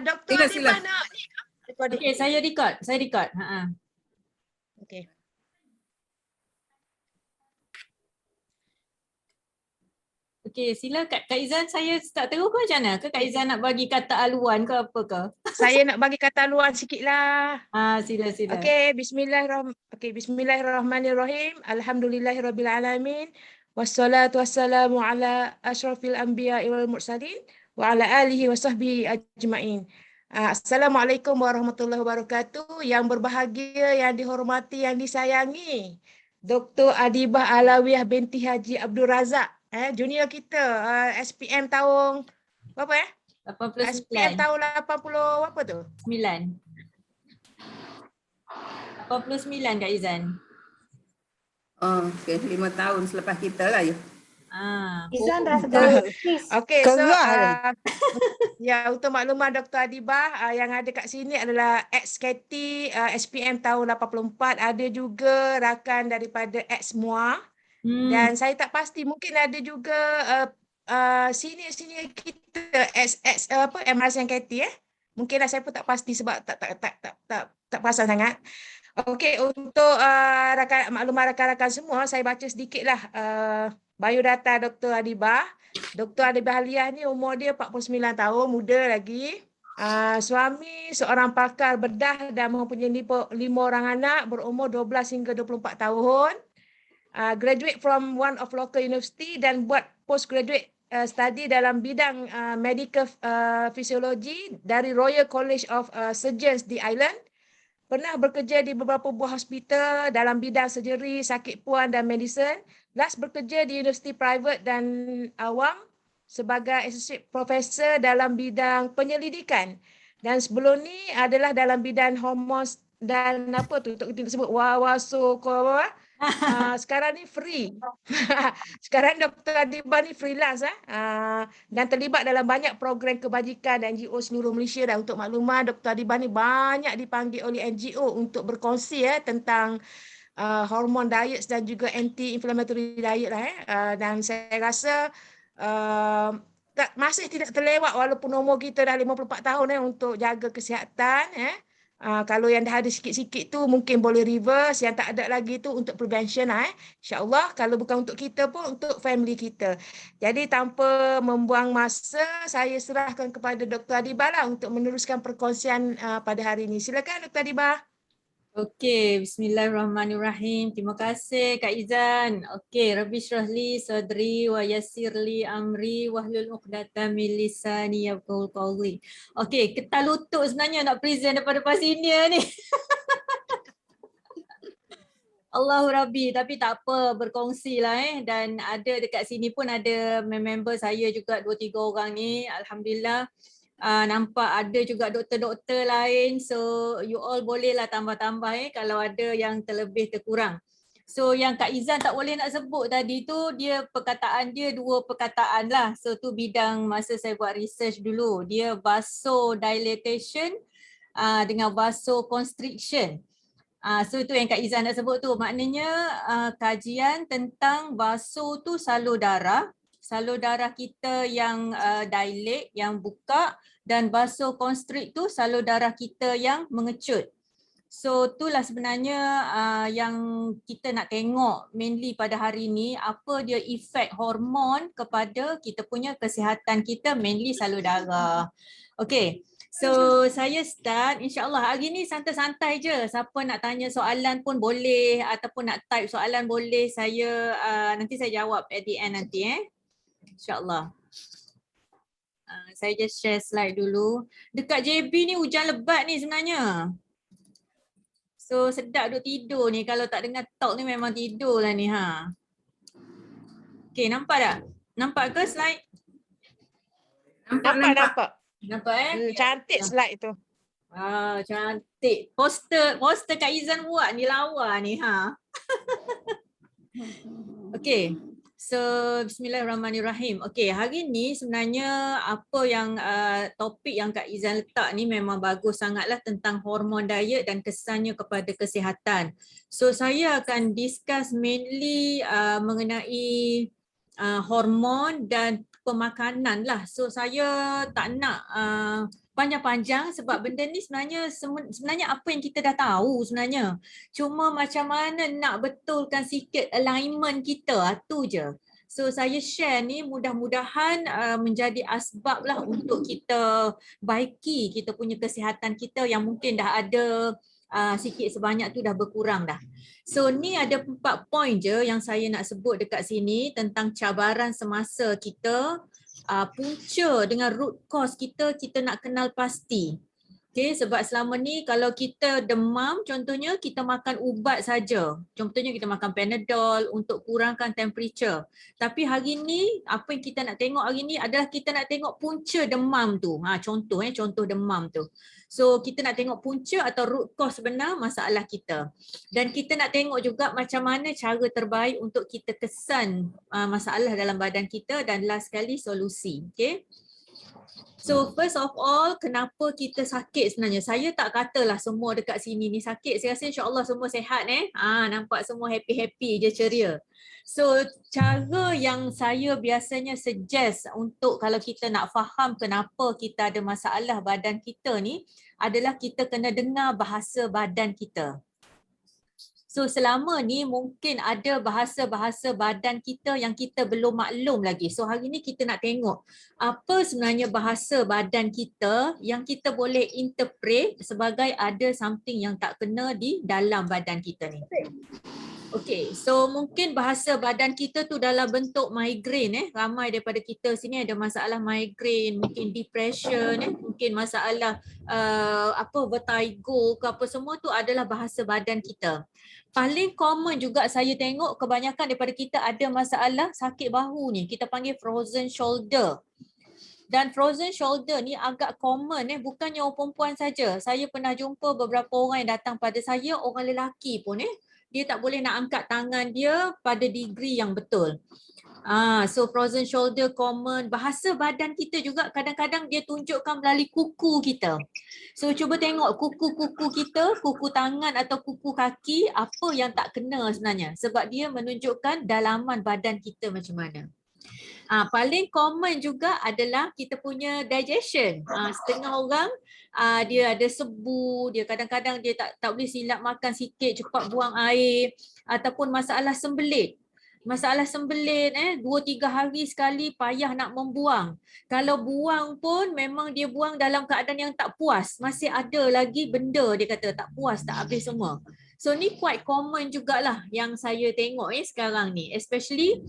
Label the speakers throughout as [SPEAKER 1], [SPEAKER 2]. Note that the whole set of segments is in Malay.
[SPEAKER 1] Dr.
[SPEAKER 2] Sila.
[SPEAKER 1] Adibah nak ni recording.
[SPEAKER 3] Okey, saya record.
[SPEAKER 1] Okey.
[SPEAKER 3] Okey, sila Kak Izan, saya start terus ke macam mana? Ke Kak Izan nak bagi kata aluan ke apa ke?
[SPEAKER 1] Saya nak bagi kata luar sikitlah.
[SPEAKER 3] Sila.
[SPEAKER 1] Okey, bismillahirrahmanirrahim. Alhamdulillahirabbil wassalatu wassalamu ala asyrafil anbiya'i wal mursalin wa ala alihi wa sahbihi ajma'in. Assalamualaikum warahmatullahi wabarakatuh. Yang berbahagia, yang dihormati, yang disayangi, Dr. Adibah Alawiyah binti Haji Abdul Razak, junior kita, SPM tahun berapa
[SPEAKER 3] 89.
[SPEAKER 1] SPM tahun 80 apa tu?
[SPEAKER 3] 89 Kak Izan.
[SPEAKER 2] Okey, 5 tahun selepas kita lah ya.
[SPEAKER 4] Izan dah segala.
[SPEAKER 1] Okey, so ya, untuk maklumat Dr. Adibah, yang ada kat sini adalah ex-KT SPM tahun 84, ada juga rakan daripada ex-MUA. Dan saya tak pasti, mungkin ada juga senior kita MRS yang KT Mungkinlah, saya pun tak pasti sebab tak perasan sangat. Okey, untuk maklumat rakan-rakan semua, saya baca sedikitlah biodata Dr. Adibah. Dr. Adibah Aliyah ni umur dia 49 tahun, muda lagi. Suami seorang pakar bedah dan mempunyai 5 orang anak berumur 12 hingga 24 tahun. Graduate from one of local university dan buat postgraduate study dalam bidang medical physiology dari Royal College of Surgeons di Ireland. Pernah bekerja di beberapa buah hospital dalam bidang surgery, sakit puan dan medicine. Last bekerja di universiti private dan awam sebagai associate professor dalam bidang penyelidikan. Dan sebelum ni adalah dalam bidang hormon dan apa tu kita sebut sekarang ni free. Sekarang Dr. Adibah ni freelance dan terlibat dalam banyak program kebajikan dan NGO seluruh Malaysia. Dan untuk maklumat, Dr. Adibah ni banyak dipanggil oleh NGO untuk berkongsi tentang hormon diet dan juga anti-inflammatory diet lah. Dan saya rasa masih tidak terlewat walaupun umur kita dah 54 tahun untuk jaga kesihatan. Kalau yang dah ada sikit-sikit tu mungkin boleh reverse, yang tak ada lagi tu untuk prevention InsyaAllah, kalau bukan untuk kita pun untuk family kita. Jadi tanpa membuang masa, saya serahkan kepada Dr. Adibah lah untuk meneruskan perkongsian pada hari ini. Silakan Dr. Adibah.
[SPEAKER 3] Okey, bismillahirrahmanirrahim. Terima kasih Kak Izan. Okey, Rabbi syrahli sadri wa yassirli amri wahlul 'uqdatam min lisani yafqahu qawli. Okey, ketal lutut sebenarnya nak present daripada pas senior ni. Allahu Rabbi, tapi tak apa, berkongsi lah dan ada dekat sini pun ada member saya juga 2-3 orang ni, alhamdulillah. Nampak ada juga doktor-doktor lain, so you all bolehlah tambah-tambah kalau ada yang terlebih terkurang. So yang Kak Izan tak boleh nak sebut tadi tu, dia perkataan dia 2 perkataan lah. So tu bidang masa saya buat research dulu, dia vasodilatation dengan vasoconstriction. So itu yang Kak Izan nak sebut tu, maknanya kajian tentang vaso tu salur darah kita yang dilate, yang buka, dan vasoconstrict tu salur darah kita yang mengecut. So itulah sebenarnya yang kita nak tengok mainly pada hari ni, apa dia efek hormon kepada kita punya kesihatan kita, mainly salur darah. Okay, so saya start, insyaAllah hari ni santai-santai je. Siapa nak tanya soalan pun boleh, ataupun nak type soalan boleh. Saya nanti saya jawab at the end nanti InsyaAllah. Saya just share slide dulu. Dekat JB ni hujan lebat ni sebenarnya. So sedap duk tidur ni. Kalau tak dengar talk ni memang tidur lah ni Okay, nampak tak? Nampak ke slide?
[SPEAKER 1] Nampak.
[SPEAKER 3] Nampak
[SPEAKER 1] Cantik slide tu.
[SPEAKER 3] Cantik. Poster Kak Izan buat ni lawa ni Okay. So bismillahirrahmanirrahim. Okay, hari ni sebenarnya apa yang topik yang Kak Izan letak ni memang bagus sangatlah, tentang hormon diet dan kesannya kepada kesihatan. So saya akan discuss mainly mengenai hormon dan pemakanan lah. So saya tak nak panjang-panjang sebab benda ni sebenarnya apa yang kita dah tahu sebenarnya. Cuma macam mana nak betulkan sikit alignment kita, tu je. So saya share ni mudah-mudahan menjadi asbab lah untuk kita baiki kita punya kesihatan kita yang mungkin dah ada sikit sebanyak tu dah berkurang dah. So ni ada 4 poin je yang saya nak sebut dekat sini tentang cabaran semasa kita. Punca dengan root cause kita nak kenal pasti. Okay, sebab selama ni kalau kita demam contohnya kita makan ubat saja. Contohnya kita makan Panadol untuk kurangkan temperature. Tapi hari ni apa yang kita nak tengok hari ni adalah kita nak tengok punca demam tu. Contoh demam tu. So kita nak tengok punca atau root cause sebenar masalah kita. Dan kita nak tengok juga macam mana cara terbaik untuk kita kesan masalah dalam badan kita dan last sekali solusi. Okay. So first of all, kenapa kita sakit sebenarnya? Saya tak katalah semua dekat sini ni sakit. Saya rasa insya-Allah semua sihat nampak semua happy-happy je, ceria. So cara yang saya biasanya suggest untuk kalau kita nak faham kenapa kita ada masalah badan kita ni adalah kita kena dengar bahasa badan kita. So selama ni mungkin ada bahasa-bahasa badan kita yang kita belum maklum lagi. So hari ni kita nak tengok apa sebenarnya bahasa badan kita yang kita boleh interpret sebagai ada something yang tak kena di dalam badan kita ni. Okay, so mungkin bahasa badan kita tu dalam bentuk migraine. Ramai daripada kita sini ada masalah migraine, mungkin depression, mungkin masalah vertigo ke apa semua tu adalah bahasa badan kita. Paling common juga saya tengok kebanyakan daripada kita ada masalah sakit bahu ni. Kita panggil frozen shoulder. Dan frozen shoulder ni agak common bukannya orang perempuan saja. Saya pernah jumpa beberapa orang yang datang pada saya, orang lelaki pun dia tak boleh nak angkat tangan dia pada degree yang betul. So frozen shoulder common. Bahasa badan kita juga kadang-kadang dia tunjukkan melalui kuku kita. So cuba tengok kuku-kuku kita, kuku tangan atau kuku kaki, apa yang tak kena sebenarnya. Sebab dia menunjukkan dalaman badan kita macam mana. Paling common juga adalah kita punya digestion. Setengah orang dia ada sebu, dia kadang-kadang dia tak boleh silap makan sikit, cepat buang air, ataupun masalah sembelit. Masalah sembelit 2-3 hari sekali payah nak membuang. Kalau buang pun memang dia buang dalam keadaan yang tak puas. Masih ada lagi benda dia kata tak puas, tak habis semua. So ni quite common jugalah yang saya tengok sekarang ni. Especially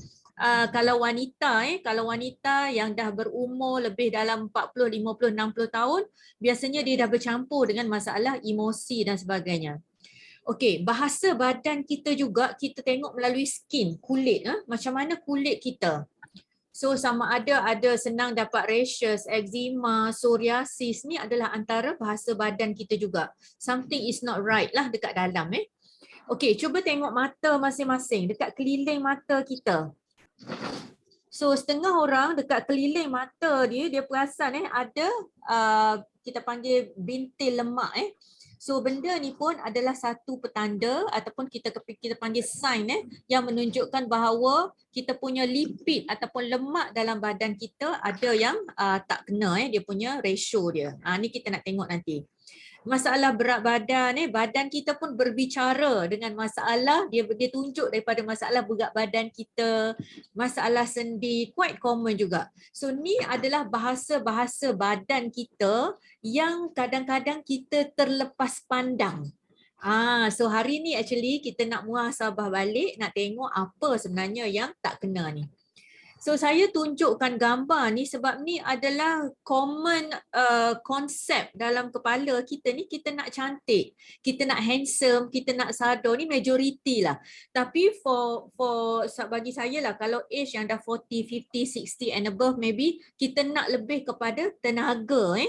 [SPEAKER 3] kalau wanita yang dah berumur lebih dalam 40, 50, 60 tahun, biasanya dia dah bercampur dengan masalah emosi dan sebagainya. Okey, bahasa badan kita juga kita tengok melalui skin, kulit. Macam mana kulit kita. So sama ada senang dapat rashes, eczema, psoriasis, ni adalah antara bahasa badan kita juga. Something is not right lah dekat dalam. Okey, cuba tengok mata masing-masing, dekat keliling mata kita. So setengah orang dekat keliling mata dia perasan ada kita panggil bintil lemak. So benda ni pun adalah satu petanda ataupun kita panggil sign yang menunjukkan bahawa kita punya lipid ataupun lemak dalam badan kita ada yang tak kena dia punya ratio dia. Ni kita nak tengok nanti. Masalah berat badan badan kita pun berbicara dengan masalah, dia tunjuk daripada masalah berat badan kita, masalah sendi, quite common juga. So ni adalah bahasa-bahasa badan kita yang kadang-kadang kita terlepas pandang. So hari ni actually kita nak muhasabah balik, nak tengok apa sebenarnya yang tak kena ni. So saya tunjukkan gambar ni sebab ni adalah common konsep dalam kepala kita ni. Kita nak cantik, kita nak handsome, kita nak sado, ni majority lah. Tapi bagi saya lah, kalau age yang dah 40, 50, 60 and above, maybe kita nak lebih kepada tenaga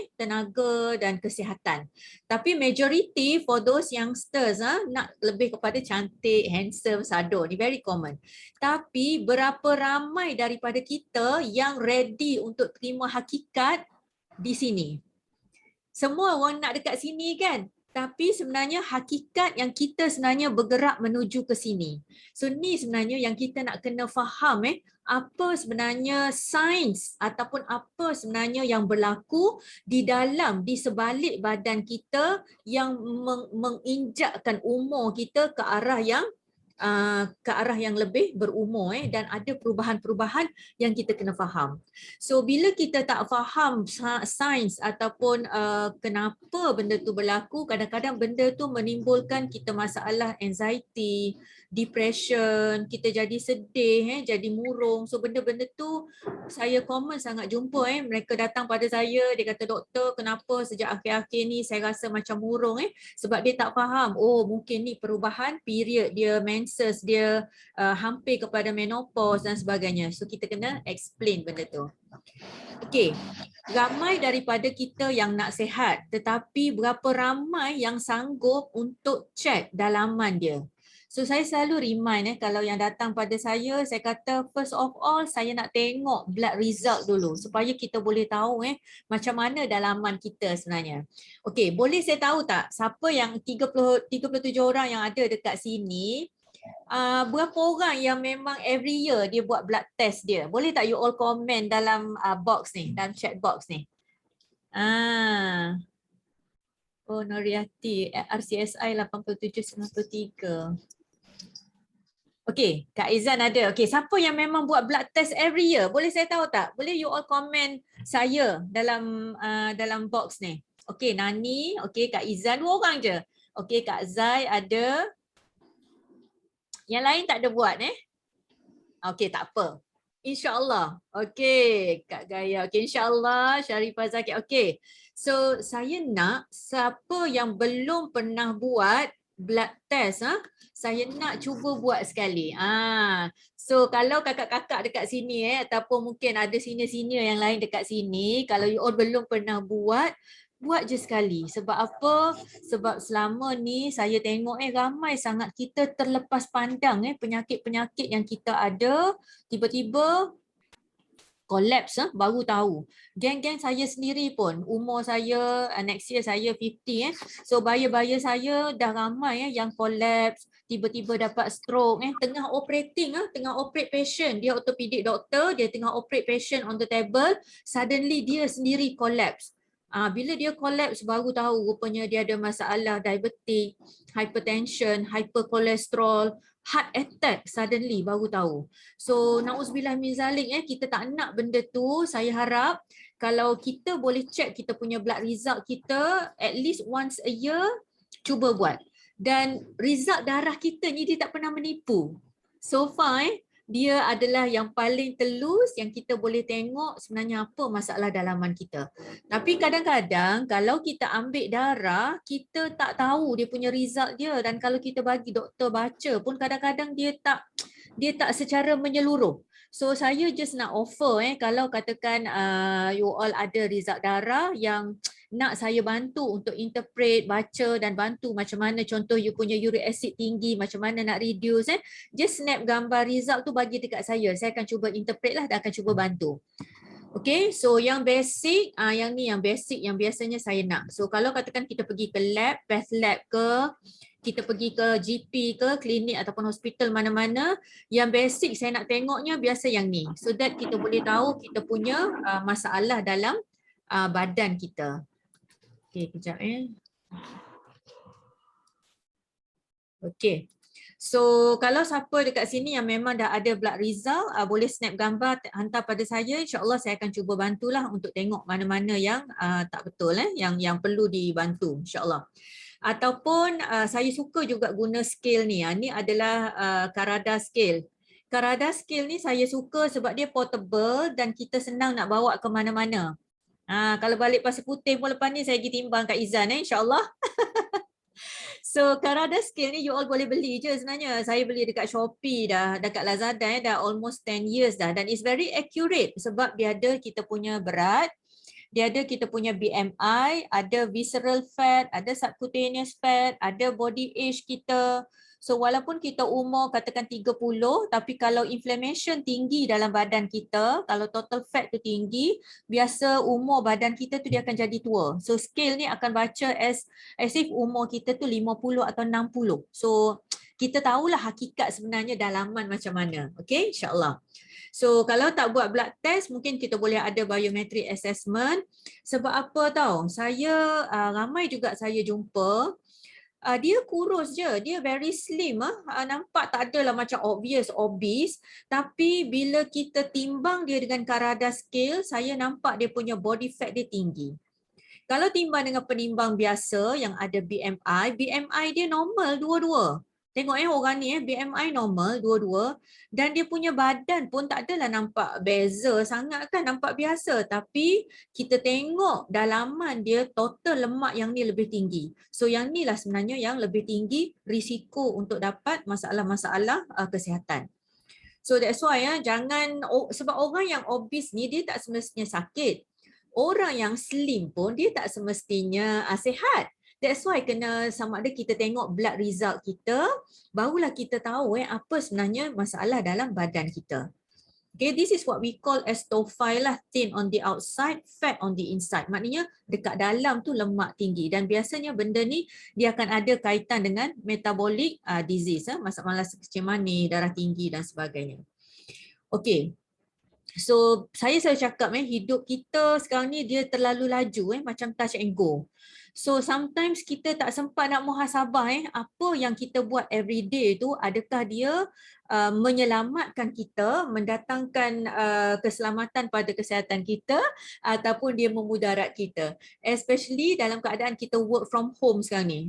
[SPEAKER 3] dan kesihatan. Tapi majority for those youngsters nak lebih kepada cantik, handsome, sado, ni very common. Tapi berapa ramai daripada kita yang ready untuk terima hakikat di sini? Semua orang nak dekat sini kan? Tapi sebenarnya hakikat yang kita sebenarnya bergerak menuju ke sini. So ni sebenarnya yang kita nak kena faham apa sebenarnya sains ataupun apa sebenarnya yang berlaku di sebalik badan kita yang menginjakkan umur kita ke arah yang lebih berumur dan ada perubahan-perubahan yang kita kena faham. So bila kita tak faham sains ataupun kenapa benda tu berlaku, kadang-kadang benda tu menimbulkan kita masalah anxiety, depression, kita jadi sedih, jadi murung. So benda-benda tu saya common sangat jumpa mereka datang pada saya, dia kata doktor kenapa sejak akhir-akhir ni saya rasa macam murung sebab dia tak faham. Oh mungkin ni perubahan period dia, menses dia, hampir kepada menopause dan sebagainya. So kita kena explain benda tu. Okey, ramai daripada kita yang nak sihat, tetapi berapa ramai yang sanggup untuk cek dalaman dia? So saya selalu remind kalau yang datang pada saya kata first of all saya nak tengok blood result dulu supaya kita boleh tahu macam mana dalaman kita sebenarnya. Okey, boleh saya tahu tak siapa yang 37 orang yang ada dekat sini, berapa orang yang memang every year dia buat blood test dia? Boleh tak you all comment dalam box ni, dalam chat box ni? Oh Noriati, RCSI 8793. Okey, Kak Izan ada. Okey, siapa yang memang buat blood test every year? Boleh saya tahu tak? Boleh you all comment saya dalam box ni. Okey, Nani, okey Kak Izan, 2 orang je. Okey, Kak Zai ada. Yang lain tak ada buat Okey, tak apa. InsyaAllah. Okey, Kak Gaya. Okey, insyaAllah. Syarifah Zaki. Okey. So, saya nak siapa yang belum pernah buat blood test, saya nak cuba buat sekali. So, kalau kakak-kakak dekat sini ataupun mungkin ada senior-senior yang lain dekat sini, kalau you all belum pernah buat je sekali. Sebab apa? Sebab selama ni saya tengok ramai sangat kita terlepas pandang penyakit-penyakit yang kita ada, tiba-tiba collapse baru tahu. Geng-geng saya sendiri pun, umur saya next year saya 50 so baya-baya saya dah ramai yang collapse, tiba-tiba dapat stroke tengah operating tengah operate patient, dia orthopedic doctor, dia tengah operate patient on the table, suddenly dia sendiri collapse. Bila dia collapse baru tahu rupanya dia ada masalah diabetik, hypertension, hyperkolesterol, heart attack suddenly baru tahu. So na'udzubillah min zalik kita tak nak benda tu. Saya harap kalau kita boleh check kita punya blood result kita at least once a year, cuba buat. Dan result darah kita ni dia tak pernah menipu. So far dia adalah yang paling telus yang kita boleh tengok sebenarnya apa masalah dalaman kita. Tapi kadang-kadang kalau kita ambil darah, kita tak tahu dia punya result dia, dan kalau kita bagi doktor baca pun kadang-kadang dia tak secara menyeluruh. So saya just nak offer kalau katakan you all ada result darah yang nak saya bantu untuk interpret, baca dan bantu macam mana contoh you punya uric acid tinggi, macam mana nak reduce just snap gambar result tu bagi dekat saya akan cuba interpret lah dan akan cuba bantu. Okay, so yang basic, yang ni yang basic yang biasanya saya nak. So kalau katakan kita pergi ke lab, path lab ke, kita pergi ke GP ke, klinik ataupun hospital mana-mana, yang basic saya nak tengoknya biasa yang ni. So that kita boleh tahu kita punya masalah dalam badan kita. Okay, kejap Okay. So kalau siapa dekat sini yang memang dah ada blood result, boleh snap gambar hantar pada saya, insyaAllah saya akan cuba bantulah untuk tengok mana-mana yang tak betul yang perlu dibantu insyaAllah. Ataupun saya suka juga guna scale ni. Ni adalah Karada scale. Karada scale ni saya suka sebab dia portable dan kita senang nak bawa ke mana-mana. Kalau balik Pasir Putih pun lepas ni saya pergi timbang kat Izan insyaAllah. So Karada scale ni you all boleh beli je sebenarnya. Saya beli dekat Shopee dah, dekat Lazada dah almost 10 years dah, dan it's very accurate sebab dia ada kita punya berat, dia ada kita punya BMI, ada visceral fat, ada subcutaneous fat, ada body age kita. So walaupun kita umur katakan 30, tapi kalau inflammation tinggi dalam badan kita, kalau total fat tu tinggi, biasa umur badan kita tu dia akan jadi tua. So scale ni akan baca as if umur kita tu 50 atau 60. So kita tahulah hakikat sebenarnya dalaman macam mana. Okay, insyaAllah. So kalau tak buat blood test, mungkin kita boleh ada biometric assessment. Sebab apa tahu? Saya ramai juga saya jumpa, dia kurus je, dia very slim, nampak tak adalah macam obvious obese, tapi bila kita timbang dia dengan Karada scale, saya nampak dia punya body fat dia tinggi. Kalau timbang dengan penimbang biasa yang ada BMI dia normal dua-dua. Tengok orang ni BMI normal dua-dua, dan dia punya badan pun tak adalah nampak beza sangat kan, nampak biasa, tapi kita tengok dalaman dia total lemak yang ni lebih tinggi. So yang ni lah sebenarnya yang lebih tinggi risiko untuk dapat masalah-masalah kesihatan. So that's why jangan, sebab orang yang obese ni dia tak semestinya sakit. Orang yang slim pun dia tak semestinya sihat. That's why kena sama ada kita tengok blood result kita, barulah kita tahu apa sebenarnya masalah dalam badan kita. Okay, this is what we call as tophi lah, thin on the outside, fat on the inside. Maknanya dekat dalam tu lemak tinggi, dan biasanya benda ni dia akan ada kaitan dengan metabolic disease, masalah kecil manis, darah tinggi dan sebagainya. Okay. So saya selalu cakap hidup kita sekarang ni dia terlalu laju macam touch and go. So sometimes kita tak sempat nak muhasabah apa yang kita buat every day tu, adakah dia menyelamatkan kita, mendatangkan keselamatan pada kesihatan kita, ataupun dia memudarat kita. Especially dalam keadaan kita work from home sekarang ni.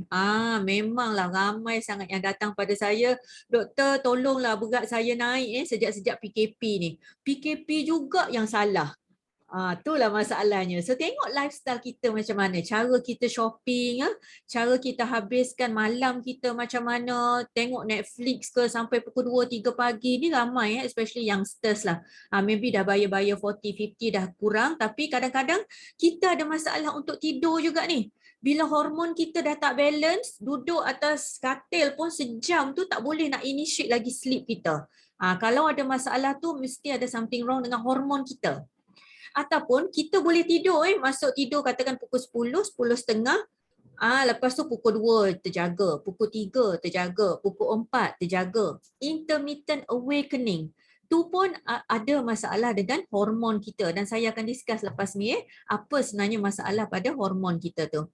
[SPEAKER 3] Memanglah ramai sangat yang datang pada saya, doktor tolonglah berat saya naik sejak PKP ni. PKP juga yang salah. Itulah masalahnya. So tengok lifestyle kita macam mana, cara kita shopping, cara kita habiskan malam kita macam mana, tengok Netflix ke sampai pukul 2-3 pagi ni ramai, especially youngsters lah. Maybe dah bayar 40-50 dah kurang, tapi kadang-kadang kita ada masalah untuk tidur juga ni. Bila hormon kita dah tak balance, duduk atas katil pun sejam tu tak boleh nak initiate lagi sleep kita. Kalau ada masalah tu mesti ada something wrong dengan hormon kita. Ataupun kita boleh tidur masuk tidur katakan pukul 10, 10.30, lepas tu pukul 2 terjaga, pukul 3 terjaga, pukul 4 terjaga. Intermittent awakening. Tu pun ada masalah dengan hormon kita, dan saya akan discuss lepas ni apa sebenarnya masalah pada hormon kita tu.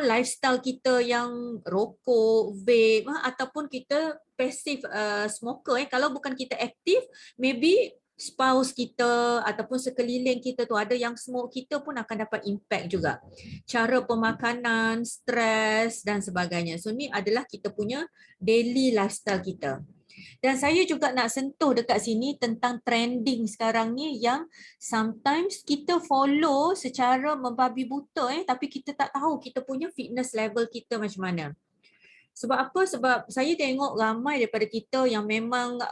[SPEAKER 3] Lifestyle kita yang rokok, vape, ataupun kita passive smoker. Kalau bukan kita aktif, maybe spouse kita ataupun sekeliling kita tu ada yang smoke, kita pun akan dapat impact juga. Cara pemakanan, stres dan sebagainya. So ni adalah kita punya daily lifestyle kita. Dan saya juga nak sentuh dekat sini tentang trending sekarang ni yang sometimes kita follow secara membabi buta tapi kita tak tahu kita punya fitness level kita macam mana. Sebab apa? Sebab saya tengok ramai daripada kita yang memang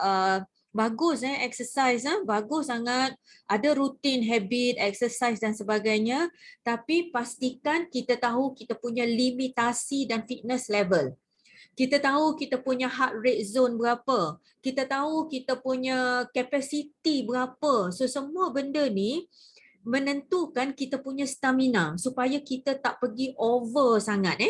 [SPEAKER 3] bagus exercise, bagus sangat, ada rutin habit exercise dan sebagainya, tapi pastikan kita tahu kita punya limitasi dan fitness level. Kita tahu kita punya heart rate zone berapa, kita tahu kita punya capacity berapa. So semua benda ni menentukan kita punya stamina supaya kita tak pergi over sangat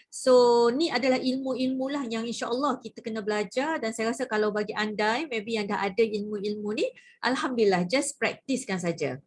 [SPEAKER 3] So ni adalah ilmu-ilmu lah yang insya-Allah kita kena belajar, dan saya rasa kalau bagi anda maybe yang dah ada ilmu-ilmu ni, alhamdulillah, just praktiskan saja.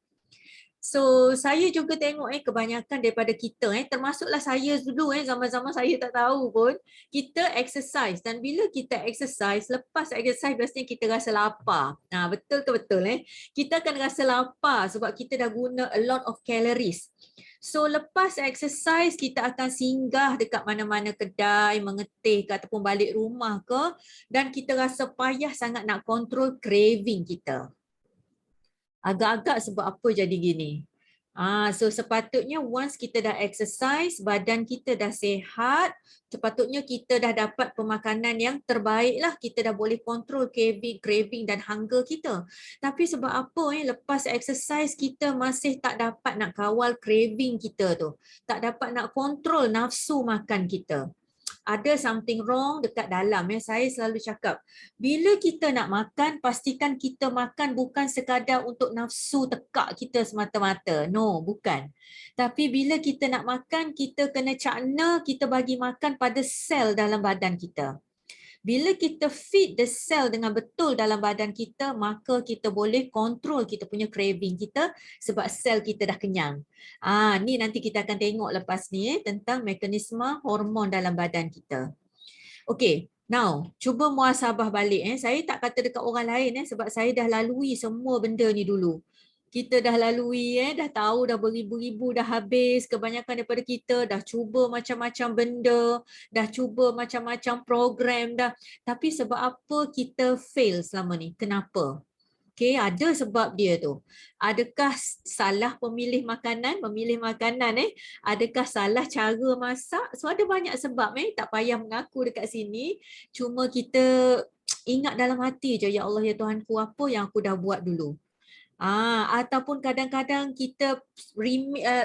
[SPEAKER 3] So saya juga tengok kebanyakan daripada kita termasuklah saya dulu zaman-zaman saya tak tahu pun, kita exercise, dan bila kita exercise, lepas exercise biasanya kita rasa lapar. Betul ke betul kita akan rasa lapar sebab kita dah guna a lot of calories. So lepas exercise kita akan singgah dekat mana-mana kedai, mengetih ke ataupun balik rumah ke, dan kita rasa payah sangat nak control craving kita. Agak-agak sebab apa jadi gini? So sepatutnya once kita dah exercise, badan kita dah sihat, sepatutnya kita dah dapat pemakanan yang terbaik lah, kita dah boleh control craving dan hunger kita. Tapi sebab apa lepas exercise kita masih tak dapat nak kawal craving kita tu, tak dapat nak control nafsu makan kita. ada something wrong dekat dalam. Saya selalu cakap, bila kita nak makan, pastikan kita makan bukan sekadar untuk nafsu tekak kita semata-mata. No, bukan. Tapi bila kita nak makan, kita kena cakna kita bagi makan pada sel dalam badan kita. Bila kita feed the cell dengan betul dalam badan kita, maka kita boleh kontrol kita punya craving kita sebab sel kita dah kenyang. Ni nanti kita akan tengok lepas ni tentang mekanisme hormon dalam badan kita. Okay, now cuba muhasabah balik. Saya tak kata dekat orang lain sebab saya dah lalui semua benda ni dulu. Kita dah lalui, dah tahu, dah beribu-ribu dah habis, kebanyakan daripada kita dah cuba macam-macam benda, dah cuba macam-macam program dah. Tapi sebab apa kita fail selama ni? Kenapa? Okay, ada sebab dia tu. Adakah salah memilih makanan? Adakah salah cara masak? So ada banyak sebab, tak payah mengaku dekat sini. Cuma kita ingat dalam hati je, ya Allah ya Tuhanku, apa yang aku dah buat dulu. Ataupun kadang-kadang kita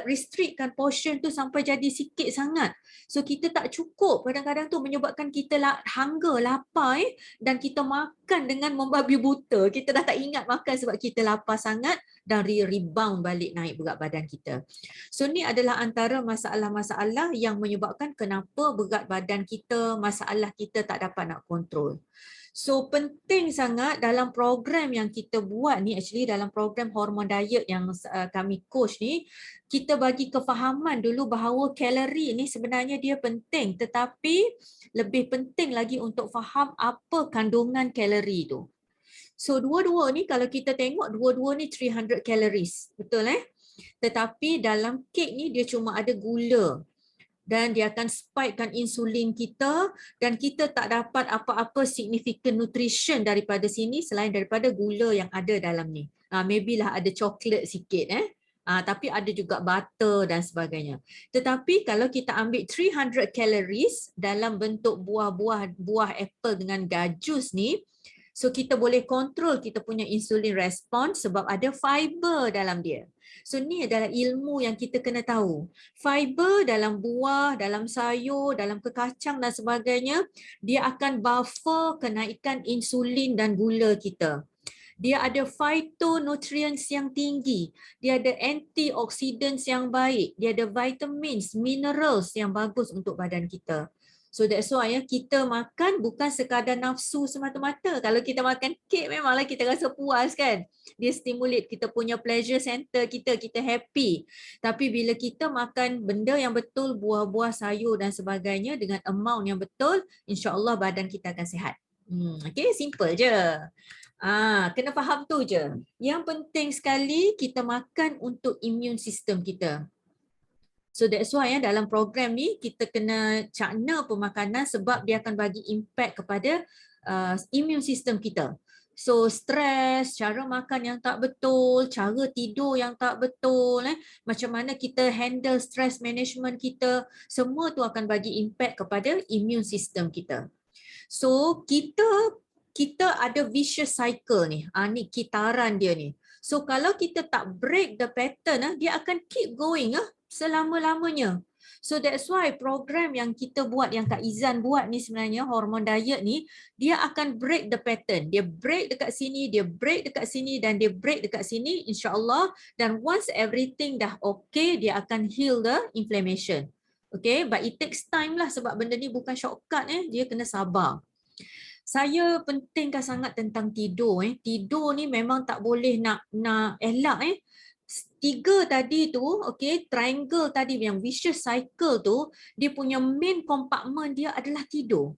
[SPEAKER 3] restrictkan portion tu sampai jadi sikit sangat. So kita tak cukup, kadang-kadang tu menyebabkan kita hunger, lapar dan kita makan dengan membabi buta. Kita dah tak ingat makan sebab kita lapar sangat dan rebound balik naik berat badan kita. So ni adalah antara masalah-masalah yang menyebabkan kenapa berat badan kita, masalah kita tak dapat nak kontrol. So penting sangat dalam program yang kita buat ni, actually dalam program hormon diet yang kami coach ni, kita bagi kefahaman dulu bahawa kalori ni sebenarnya dia penting, tetapi lebih penting lagi untuk faham apa kandungan kalori tu. So dua-dua ni kalau kita tengok, dua-dua ni 300 calories, betul Tetapi dalam kek ni dia cuma ada gula. Dan dia akan spikekan insulin kita dan kita tak dapat apa-apa significant nutrition daripada sini selain daripada gula yang ada dalam ni. Maybe lah ada coklat sikit tapi ada juga butter dan sebagainya. Tetapi kalau kita ambil 300 calories dalam bentuk buah apple dengan gajus ni, so kita boleh kontrol kita punya insulin response sebab ada fiber dalam dia. So ni adalah ilmu yang kita kena tahu. Fiber dalam buah, dalam sayur, dalam kekacang dan sebagainya, dia akan buffer kenaikan insulin dan gula kita. Dia ada phytonutrients yang tinggi, dia ada antioxidants yang baik, dia ada vitamins, minerals yang bagus untuk badan kita. So that's why kita makan bukan sekadar nafsu semata-mata. Kalau kita makan kek memanglah kita rasa puas kan. Dia stimulate kita punya pleasure center kita, kita happy. Tapi bila kita makan benda yang betul, buah-buah, sayur dan sebagainya dengan amount yang betul, insya-Allah badan kita akan sihat. Okay, simple je. Kena faham tu je. Yang penting sekali kita makan untuk immune system kita. So that's why dalam program ni kita kena cakna pemakanan sebab dia akan bagi impact kepada immune system kita. So stres, cara makan yang tak betul, cara tidur yang tak betul, macam mana kita handle stress management kita, semua tu akan bagi impact kepada immune system kita. So kita ada vicious cycle ni. Ni kitaran dia ni. So kalau kita tak break the pattern, dia akan keep going selama-lamanya. So that's why program yang kita buat, yang Kak Izan buat ni sebenarnya, hormon diet ni, dia akan break the pattern. Dia break dekat sini, dia break dekat sini dan dia break dekat sini, insya-Allah. Dan once everything dah okay, dia akan heal the inflammation. Okay, but it takes time lah sebab benda ni bukan shortcut, dia kena sabar. Saya pentingkan sangat tentang tidur. Tidur ni memang tak boleh nak elak. 3 tadi tu, okay, triangle tadi yang vicious cycle tu, dia punya main compartment dia adalah tidur.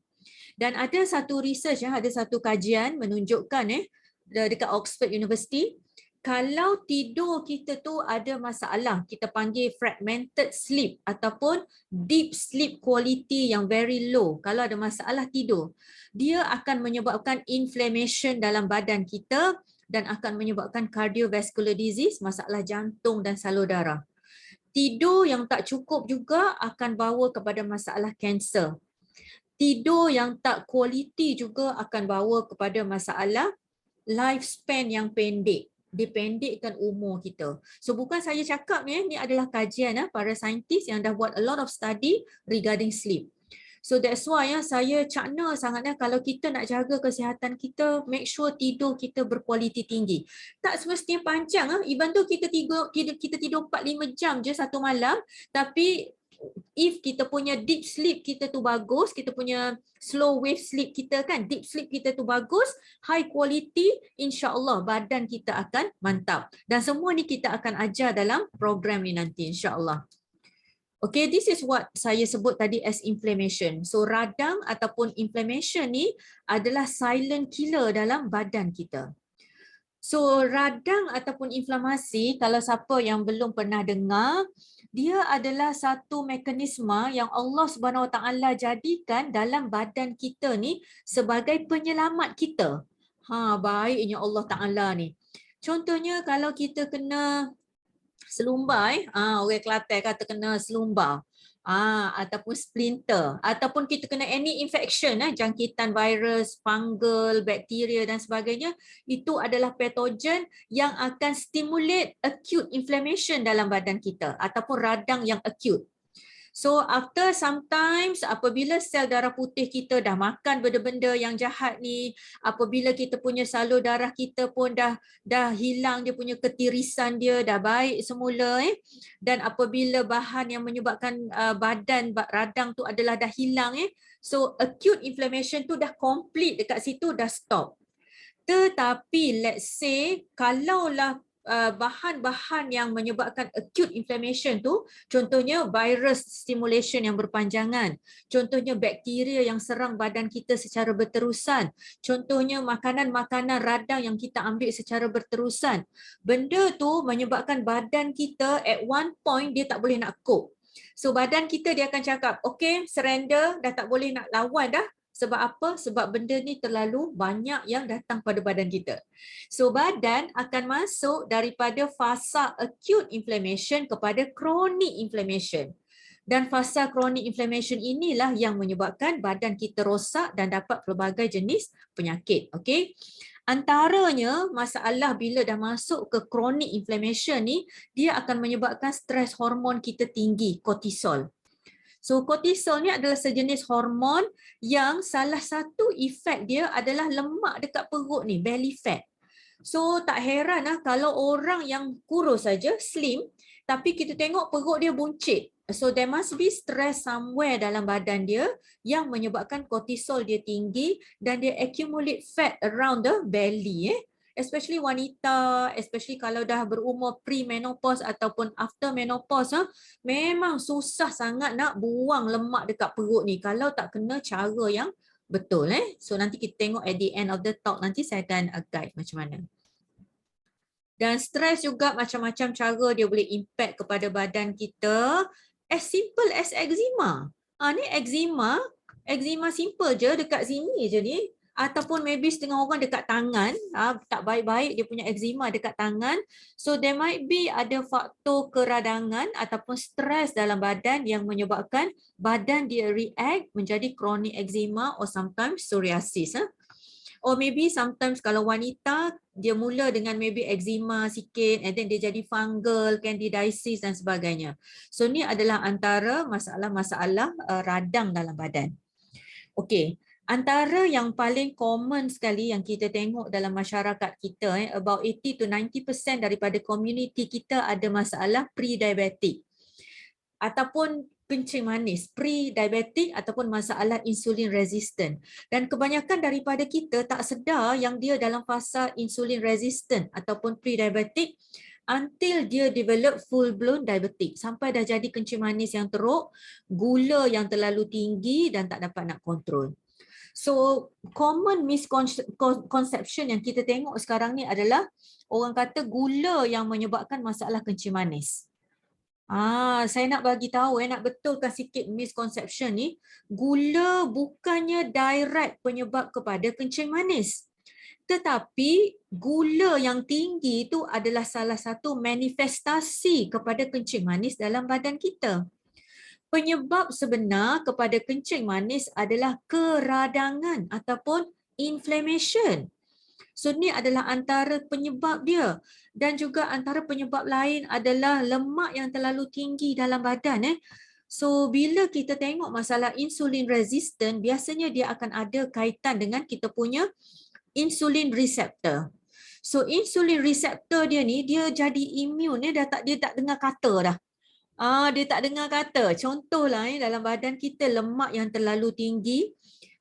[SPEAKER 3] Dan ada satu research, ada satu kajian menunjukkan dekat Oxford University, kalau tidur kita tu ada masalah, kita panggil fragmented sleep ataupun deep sleep quality yang very low, kalau ada masalah tidur, dia akan menyebabkan inflammation dalam badan kita dan akan menyebabkan cardiovascular disease, masalah jantung dan salur darah. Tidur yang tak cukup juga akan bawa kepada masalah kanser. Tidur yang tak quality juga akan bawa kepada masalah lifespan yang pendek. Dipendekkan umur kita. So bukan saya cakap ni adalah kajian para saintis yang dah buat a lot of study regarding sleep. So that's why saya cakna sangatnya kalau kita nak jaga kesihatan kita, make sure tidur kita berkualiti tinggi. Tak semestinya panjang, even tu kita tidur 4-5 jam je satu malam, tapi if kita punya deep sleep kita tu bagus, kita punya slow wave sleep kita kan, deep sleep kita tu bagus, high quality, insya-Allah badan kita akan mantap. Dan semua ni kita akan ajar dalam program ni nanti insya-Allah. Okay, this is what saya sebut tadi as inflammation. So radang ataupun inflammation ni adalah silent killer dalam badan kita. So radang ataupun inflamasi, kalau siapa yang belum pernah dengar, dia adalah satu mekanisme yang Allah Subhanahu Wa Taala jadikan dalam badan kita ni sebagai penyelamat kita. Baiknya Allah Taala ni. Contohnya kalau kita kena selumbar, orang Kelantan kata kena selumbar. Ataupun splinter, ataupun kita kena any infection, jangkitan virus, fungal, bakteria dan sebagainya, itu adalah patogen yang akan stimulate acute inflammation dalam badan kita ataupun radang yang acute. So after sometimes apabila sel darah putih kita dah makan benda-benda yang jahat ni, apabila kita punya salur darah kita pun dah hilang dia punya ketirisan dia, dah baik semula dan apabila bahan yang menyebabkan badan radang tu adalah dah hilang so acute inflammation tu dah complete dekat situ, dah stop. Tetapi let's say kalaulah bahan-bahan yang menyebabkan acute inflammation tu, contohnya virus stimulation yang berpanjangan, contohnya bakteria yang serang badan kita secara berterusan, contohnya makanan-makanan radang yang kita ambil secara berterusan. Benda tu menyebabkan badan kita at one point dia tak boleh nak cope. So badan kita dia akan cakap, okay, surrender, dah tak boleh nak lawan dah. Sebab apa? Sebab benda ni terlalu banyak yang datang pada badan kita. So badan akan masuk daripada fasa acute inflammation kepada chronic inflammation. Dan fasa chronic inflammation inilah yang menyebabkan badan kita rosak dan dapat pelbagai jenis penyakit. Okay? Antaranya masalah bila dah masuk ke chronic inflammation ni, dia akan menyebabkan stres hormon kita tinggi, kortisol. So kortisol ni adalah sejenis hormon yang salah satu efek dia adalah lemak dekat perut ni, belly fat. So tak heran kalau orang yang kurus saja, slim, tapi kita tengok perut dia buncit. So there must be stress somewhere dalam badan dia yang menyebabkan kortisol dia tinggi dan dia accumulate fat around the belly. Especially wanita, especially kalau dah berumur pre-menopause ataupun after menopause, memang susah sangat nak buang lemak dekat perut ni kalau tak kena cara yang betul. So nanti kita tengok at the end of the talk, nanti saya akan guide macam mana. Dan stres juga macam-macam cara dia boleh impact kepada badan kita. As simple as eczema. Ni eczema simple je dekat sini je ni. Ataupun maybe setengah orang dekat tangan, tak baik-baik dia punya eczema dekat tangan. So there might be ada faktor keradangan ataupun stres dalam badan yang menyebabkan badan dia react menjadi chronic eczema or sometimes psoriasis. Or maybe sometimes kalau wanita, dia mula dengan maybe eczema sikit and then dia jadi fungal, candidiasis dan sebagainya. So ni adalah antara masalah-masalah radang dalam badan. Okay. Antara yang paling common sekali yang kita tengok dalam masyarakat kita, about 80 to 90% daripada community kita ada masalah pre-diabetic ataupun kencing manis, pre-diabetic ataupun masalah insulin resistant. Dan kebanyakan daripada kita tak sedar yang dia dalam fasa insulin resistant ataupun pre-diabetic until dia develop full-blown diabetic. Sampai dah jadi kencing manis yang teruk, gula yang terlalu tinggi dan tak dapat nak kontrol. So common misconception yang kita tengok sekarang ni adalah orang kata gula yang menyebabkan masalah kencing manis. Saya nak bagi tahu, nak betulkan sikit misconception ni. Gula bukannya direct penyebab kepada kencing manis. Tetapi gula yang tinggi itu adalah salah satu manifestasi kepada kencing manis dalam badan kita. Penyebab sebenar kepada kencing manis adalah keradangan ataupun inflammation. So ni adalah antara penyebab dia. Dan juga antara penyebab lain adalah lemak yang terlalu tinggi dalam badan. So bila kita tengok masalah insulin resistant, biasanya dia akan ada kaitan dengan kita punya insulin receptor. So insulin receptor dia ni dia jadi immune, dia tak dengar kata dah. Dia tak dengar kata. Contohlah dalam badan kita lemak yang terlalu tinggi.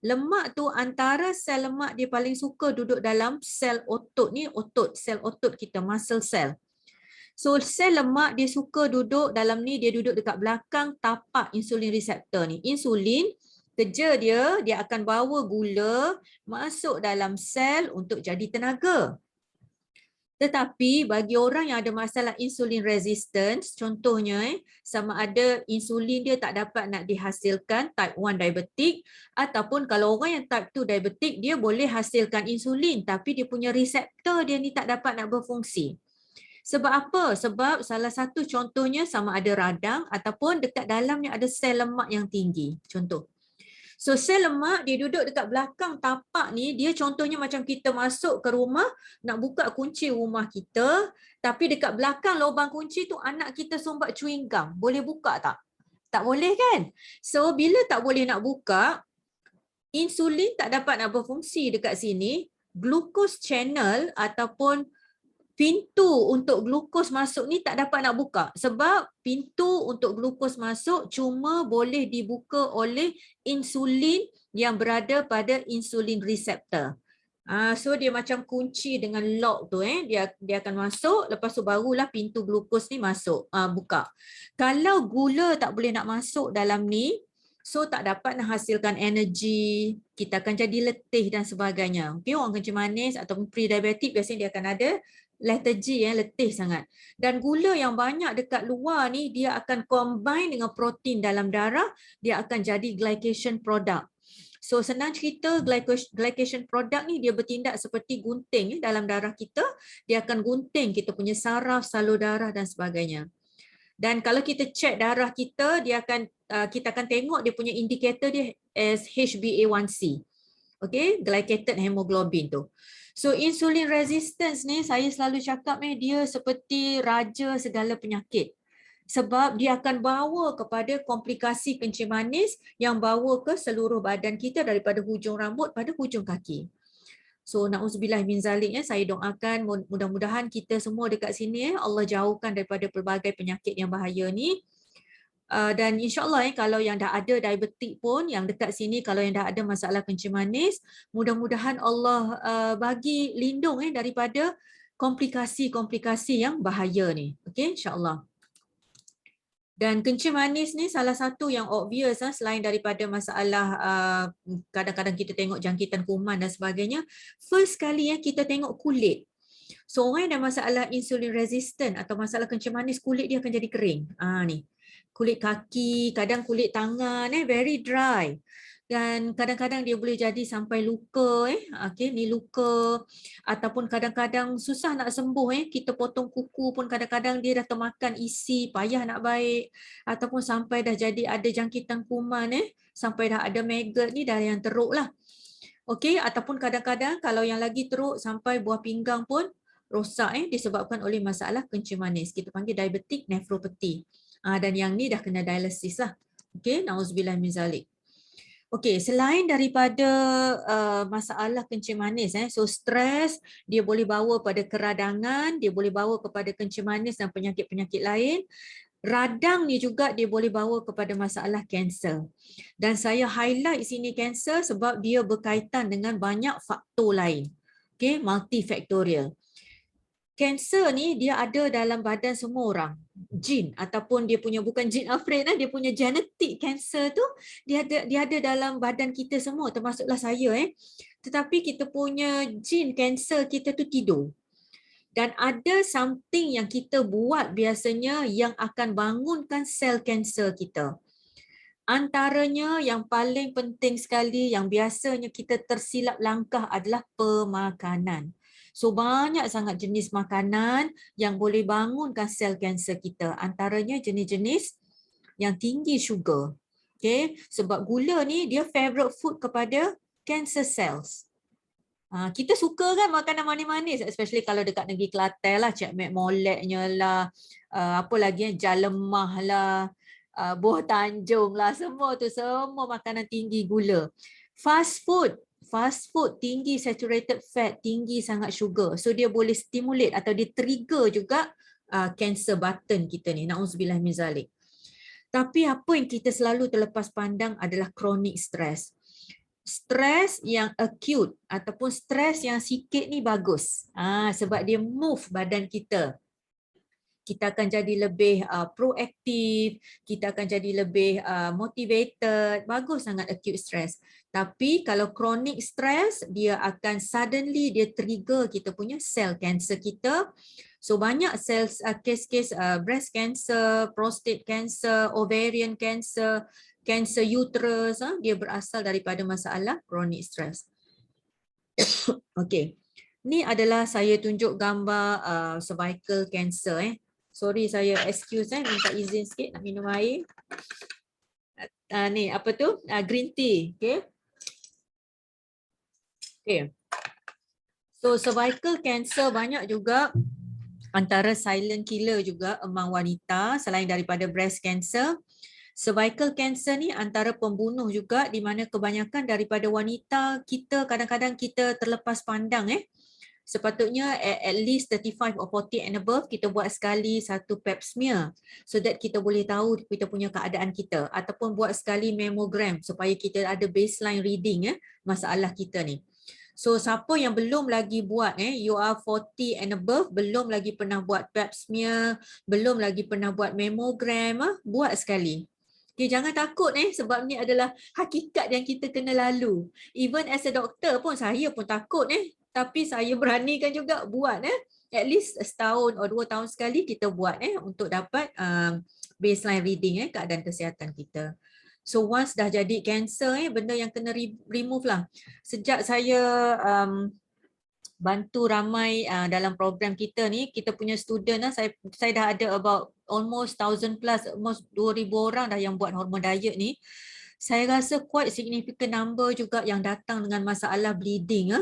[SPEAKER 3] Lemak tu antara sel lemak dia paling suka duduk dalam sel otot ni, sel otot kita, muscle cell. So sel lemak dia suka duduk dalam ni, dia duduk dekat belakang tapak insulin receptor ni. Insulin kerja dia akan bawa gula masuk dalam sel untuk jadi tenaga. Tetapi bagi orang yang ada masalah insulin resistance, contohnya sama ada insulin dia tak dapat nak dihasilkan, type 1 diabetic, ataupun kalau orang yang type 2 diabetic, dia boleh hasilkan insulin tapi dia punya reseptor dia ni tak dapat nak berfungsi. Sebab apa? Sebab salah satu contohnya sama ada radang ataupun dekat dalamnya ada sel lemak yang tinggi. Contoh. So sel lemak dia duduk dekat belakang tapak ni, dia contohnya macam kita masuk ke rumah, nak buka kunci rumah kita, tapi dekat belakang lubang kunci tu anak kita sumbat chewing gum. Boleh buka tak? Tak boleh kan? So bila tak boleh nak buka, insulin tak dapat nak berfungsi dekat sini, glucose channel ataupun pintu untuk glukos masuk ni tak dapat nak buka sebab pintu untuk glukos masuk cuma boleh dibuka oleh insulin yang berada pada insulin receptor. So dia macam kunci dengan lock tu dia akan masuk, lepas tu barulah pintu glukos ni masuk, buka. Kalau gula tak boleh nak masuk dalam ni, so tak dapat nak hasilkan energi, kita akan jadi letih dan sebagainya. Okay, orang kencing manis ataupun pre-diabetic biasanya dia akan ada lethargy, letih sangat. Dan gula yang banyak dekat luar ni dia akan combine dengan protein dalam darah, dia akan jadi glycation product. So senang cerita, glycation product ni dia bertindak seperti gunting dalam darah kita, dia akan gunting kita punya saraf, salur darah dan sebagainya. Dan kalau kita cek darah kita, kita akan tengok dia punya indikator dia as HbA1c. Okay, glycated hemoglobin tu. So insulin resistance ni saya selalu cakap dia seperti raja segala penyakit. Sebab dia akan bawa kepada komplikasi kencing manis yang bawa ke seluruh badan kita daripada hujung rambut pada hujung kaki. So na'udzubillah min zalik, saya doakan mudah-mudahan kita semua dekat sini Allah jauhkan daripada pelbagai penyakit yang bahaya ni. Dan insyaAllah kalau yang dah ada diabetik pun yang dekat sini, kalau yang dah ada masalah kencing manis, mudah-mudahan Allah bagi lindung daripada komplikasi-komplikasi yang bahaya ni. Okay, insyaAllah. Dan kencing manis ni salah satu yang obvious selain daripada masalah kadang-kadang kita tengok jangkitan kuman dan sebagainya. First kali kita tengok kulit. So orang yang ada masalah insulin resistant atau masalah kencing manis, kulit dia akan jadi kering. Ni. Kulit kaki, kadang kulit tangan very dry. Dan kadang-kadang dia boleh jadi sampai luka okay, ni luka, ataupun kadang-kadang susah nak sembuh kita potong kuku pun kadang-kadang dia dah termakan isi, payah nak baik, ataupun sampai dah jadi ada jangkitan kuman sampai dah ada maggot ni dah yang teruk lah. Okay, ataupun kadang-kadang kalau yang lagi teruk sampai buah pinggang pun rosak disebabkan oleh masalah kencing manis. Kita panggil diabetic nephropathy. Dan yang ni dah kena dialisis lah. Okay, na'udzubillah min zalik. Okay, selain daripada masalah kencing manis, so stres dia boleh bawa pada keradangan, dia boleh bawa kepada kencing manis dan penyakit-penyakit lain. Radang ni juga dia boleh bawa kepada masalah kanser. Dan saya highlight sini kanser sebab dia berkaitan dengan banyak faktor lain. Okay, multifaktorial. Kanser ni dia ada dalam badan semua orang. Jin ataupun dia punya bukan jin afraid dia punya genetik kanser tu dia ada dalam badan kita semua, termasuklah saya Tetapi kita punya jin kanser kita tu tidur. Dan ada something yang kita buat biasanya yang akan bangunkan sel kanser kita. Antaranya yang paling penting sekali yang biasanya kita tersilap langkah adalah pemakanan. So banyak sangat jenis makanan yang boleh bangunkan sel kanser kita. Antaranya jenis-jenis yang tinggi sugar. Okay? Sebab gula ni dia favorite food kepada cancer cells. Kita suka kan makanan manis-manis, especially kalau dekat negeri Kelantan lah, Cik Mek Moleknya lah, apa lagi jalemah lah, buah tanjung lah, semua tu semua makanan tinggi gula. Fast food tinggi saturated fat, tinggi sangat sugar. So dia boleh stimulate atau dia trigger juga cancer button kita ni. Na'udzubillah min zalik. Tapi apa yang kita selalu terlepas pandang adalah chronic stress. Stres yang acute ataupun stres yang sikit ni bagus. Sebab dia move badan kita. Kita akan jadi lebih proaktif, kita akan jadi lebih motivated. Bagus sangat acute stress. Tapi kalau chronic stress, dia akan suddenly dia trigger kita punya sel cancer kita. So banyak kes-kes breast cancer, prostate cancer, ovarian cancer, cancer uterus, dia berasal daripada masalah chronic stress. Okey. Ni adalah saya tunjuk gambar cervical cancer. Sorry, saya excuse minta izin sikit nak minum air. Ni apa tu? Green tea. Okay. Okay. So cervical cancer banyak juga antara silent killer juga among wanita selain daripada breast cancer. Cervical cancer ni antara pembunuh juga di mana kebanyakan daripada wanita kita kadang-kadang kita terlepas pandang Sepatutnya at least 35 or 40 and above kita buat sekali satu pap smear so that kita boleh tahu kita punya keadaan kita ataupun buat sekali mammogram supaya kita ada baseline reading masalah kita ni. So siapa yang belum lagi buat you are 40 and above, belum lagi pernah buat pap smear, belum lagi pernah buat mammogram, buat sekali. Okay, jangan takut sebab ni adalah hakikat yang kita kena lalu. Even as a doctor pun saya pun takut tapi saya beranikan juga buat at least setahun atau 2 tahun sekali kita buat untuk dapat baseline reading keadaan kesihatan kita. So once dah jadi cancer benda yang kena remove lah. Sejak saya bantu ramai dalam program kita ni, kita punya student saya dah ada about almost 1,000 plus, almost 2,000 orang dah yang buat hormone diet ni. Saya rasa quite significant number juga yang datang dengan masalah bleeding.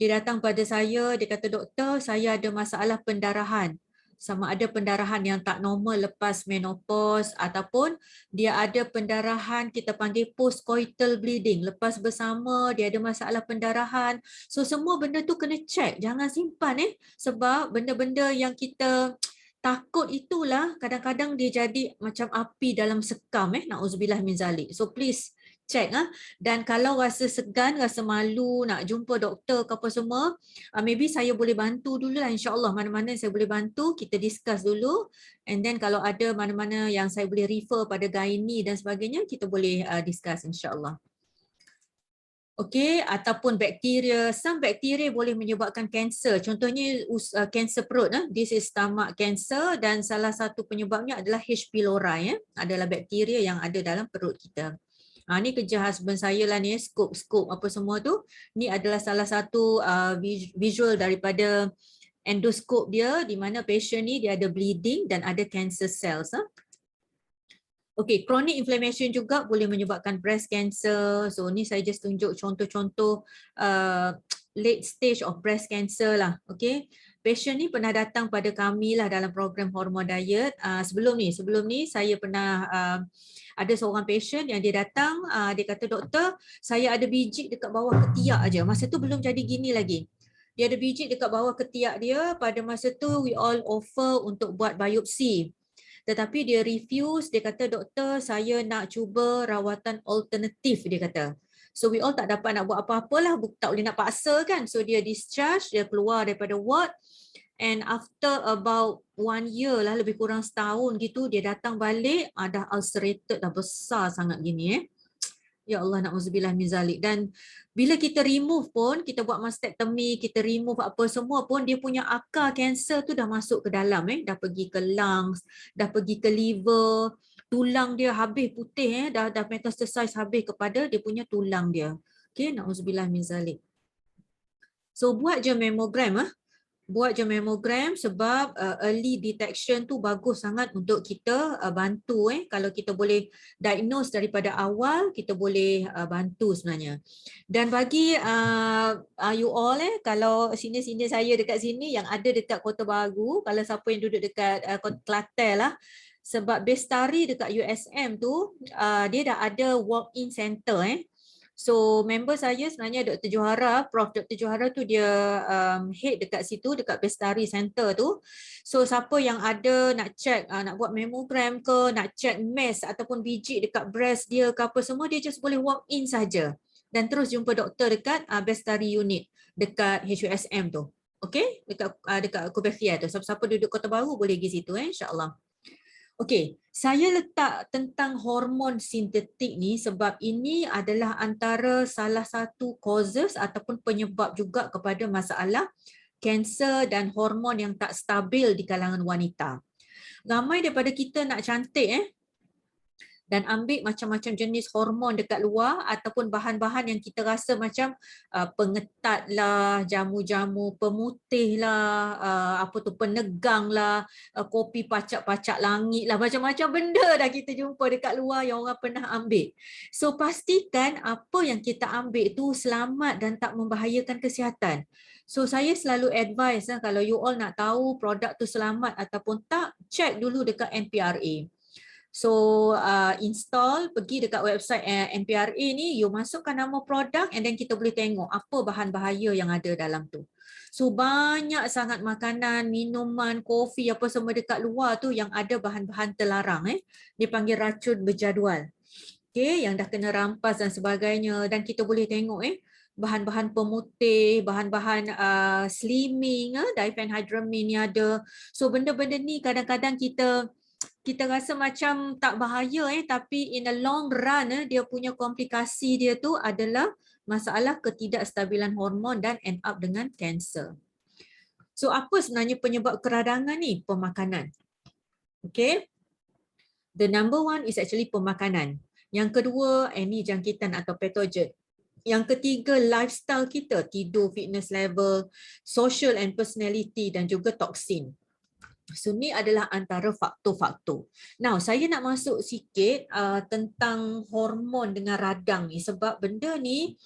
[SPEAKER 3] Dia datang pada saya, dia kata, doktor, saya ada masalah pendarahan. Sama ada pendarahan yang tak normal lepas menopause ataupun dia ada pendarahan kita panggil postcoital bleeding. Lepas bersama dia ada masalah pendarahan. So semua benda tu kena check. Jangan simpan sebab benda-benda yang kita takut itulah kadang-kadang dia jadi macam api dalam sekam na'udzubillah min zalik. So please check dan kalau rasa segan, rasa malu nak jumpa doktor ke apa semua, maybe saya boleh bantu dulu lah, insyaAllah mana-mana saya boleh bantu, kita discuss dulu and then kalau ada mana-mana yang saya boleh refer pada gynae dan sebagainya, kita boleh discuss insyaAllah. Okey, ataupun bakteria, some bakteria boleh menyebabkan kanser, contohnya kanser perut, this is stomach cancer dan salah satu penyebabnya adalah H. pylori, adalah bakteria yang ada dalam perut kita. Ni kerja husband saya lah ni, scope apa semua tu. Ni adalah salah satu visual daripada endoskop dia di mana patient ni dia ada bleeding dan ada cancer cells. Okay, chronic inflammation juga boleh menyebabkan breast cancer. So ni saya just tunjuk contoh-contoh late stage of breast cancer lah. Okay, patient ni pernah datang pada kami lah dalam program hormone diet. Sebelum ni saya pernah ada seorang patient yang dia datang, dia kata, doktor, saya ada biji dekat bawah ketiak aja. Masa tu belum jadi gini lagi. Dia ada biji dekat bawah ketiak dia. Pada masa tu we all offer untuk buat biopsi. Tetapi dia refuse, dia kata, doktor, saya nak cuba rawatan alternatif, dia kata. So we all tak dapat nak buat apa-apalah, tak boleh nak paksa kan. So dia discharge, dia keluar daripada ward. And after about 1 year lah, lebih kurang setahun gitu, dia datang balik, dah ulcerated, dah besar sangat gini Ya Allah, na'udzubillah min zalik. Dan bila kita remove pun, kita buat mastectomy, kita remove apa semua pun, dia punya akar kanser tu dah masuk ke dalam dah pergi ke lungs, dah pergi ke liver, tulang dia habis putih dah metastasize habis kepada dia punya tulang dia. Okay, na'udzubillah min zalik. So buat je mammogram buat je mammogram sebab early detection tu bagus sangat untuk kita bantu kalau kita boleh diagnose daripada awal, kita boleh bantu sebenarnya. Dan bagi you all kalau senior-senior saya dekat sini yang ada dekat Kota Baru, kalau siapa yang duduk dekat Kota Kelantan lah, Sebab Bestari dekat USM tu dia dah ada walk-in center So member saya sebenarnya Dr. Johara, Prof. Dr. Johara tu dia head dekat situ, dekat Bestari Center tu. So siapa yang ada nak check, nak buat mammogram ke, nak check mass ataupun biji dekat breast dia ke apa semua, dia just boleh walk in saja dan terus jumpa doktor dekat Bestari unit dekat HUSM tu. Okay, dekat Kubefia tu. Siapa-siapa duduk Kota Baru boleh pergi situ insya-Allah. Okey, saya letak tentang hormon sintetik ni sebab ini adalah antara salah satu causes ataupun penyebab juga kepada masalah kanser dan hormon yang tak stabil di kalangan wanita. Ramai daripada kita nak cantik dan ambil macam-macam jenis hormon dekat luar ataupun bahan-bahan yang kita rasa macam pengetat lah, jamu-jamu pemutih lah, penegang lah, kopi pacak-pacak langit lah, macam-macam benda dah kita jumpa dekat luar yang orang pernah ambil. So pastikan apa yang kita ambil tu selamat dan tak membahayakan kesihatan. So saya selalu advise kalau you all nak tahu produk tu selamat ataupun tak, check dulu dekat NPRA. So install, pergi dekat website NPRA ni, you masukkan nama produk and then kita boleh tengok apa bahan bahaya yang ada dalam tu. So banyak sangat makanan, minuman, kopi apa semua dekat luar tu yang ada bahan-bahan terlarang dipanggil racun berjadual. Okay, yang dah kena rampas dan sebagainya, dan kita boleh tengok bahan-bahan pemutih, bahan-bahan slimming, diphenhydramine ni ada. So benda-benda ni kadang-kadang kita rasa macam tak bahaya tapi in the long run dia punya komplikasi dia tu adalah masalah ketidakstabilan hormon dan end up dengan kanser. So apa sebenarnya penyebab keradangan ni? Pemakanan. Okay. The number one is actually pemakanan. Yang kedua, any jangkitan atau patogen. Yang ketiga, lifestyle kita, tidur, fitness level, social and personality dan juga toksin. So ni adalah antara faktor-faktor. Now saya nak masuk sikit tentang hormon dengan radang ni sebab benda ni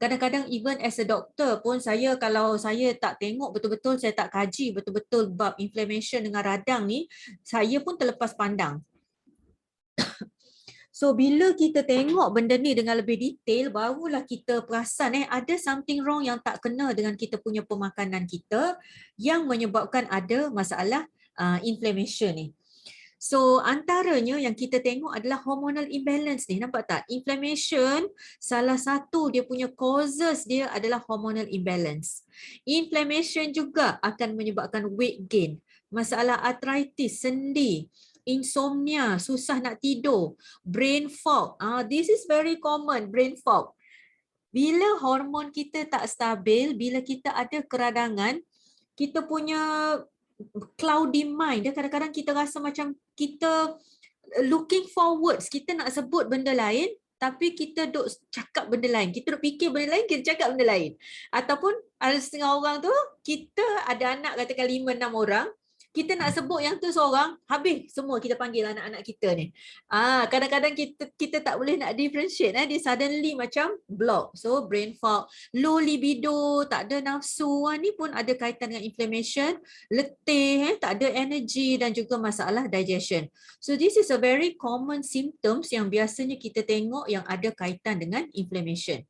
[SPEAKER 3] kadang-kadang even as a doctor pun kalau saya tak tengok betul-betul, saya tak kaji betul-betul bab inflammation dengan radang ni, saya pun terlepas pandang. So bila kita tengok benda ni dengan lebih detail, barulah kita perasan ada something wrong yang tak kena dengan kita punya pemakanan kita yang menyebabkan ada masalah inflammation ni. So antaranya yang kita tengok adalah hormonal imbalance ni, nampak tak? Inflammation, salah satu dia punya causes dia adalah hormonal imbalance. Inflammation juga akan menyebabkan weight gain, masalah arthritis, sendi, insomnia, susah nak tidur, brain fog. This is very common, brain fog. Bila hormon kita tak stabil, bila kita ada keradangan, kita punya cloudy mind, dia kadang-kadang kita rasa macam kita looking forwards, kita nak sebut benda lain tapi kita duk cakap benda lain, kita duk fikir benda lain, kita cakap benda lain. Ataupun ada setengah orang tu, kita ada anak katakan 5-6 orang, kita nak sebut yang tu seorang, habis semua kita panggil anak-anak kita ni. Kadang-kadang kita tak boleh nak differentiate, dia suddenly macam block. So brain fog, low libido, tak ada nafsu, ni pun ada kaitan dengan inflammation, letih, tak ada energy dan juga masalah digestion. So this is a very common symptoms yang biasanya kita tengok yang ada kaitan dengan inflammation.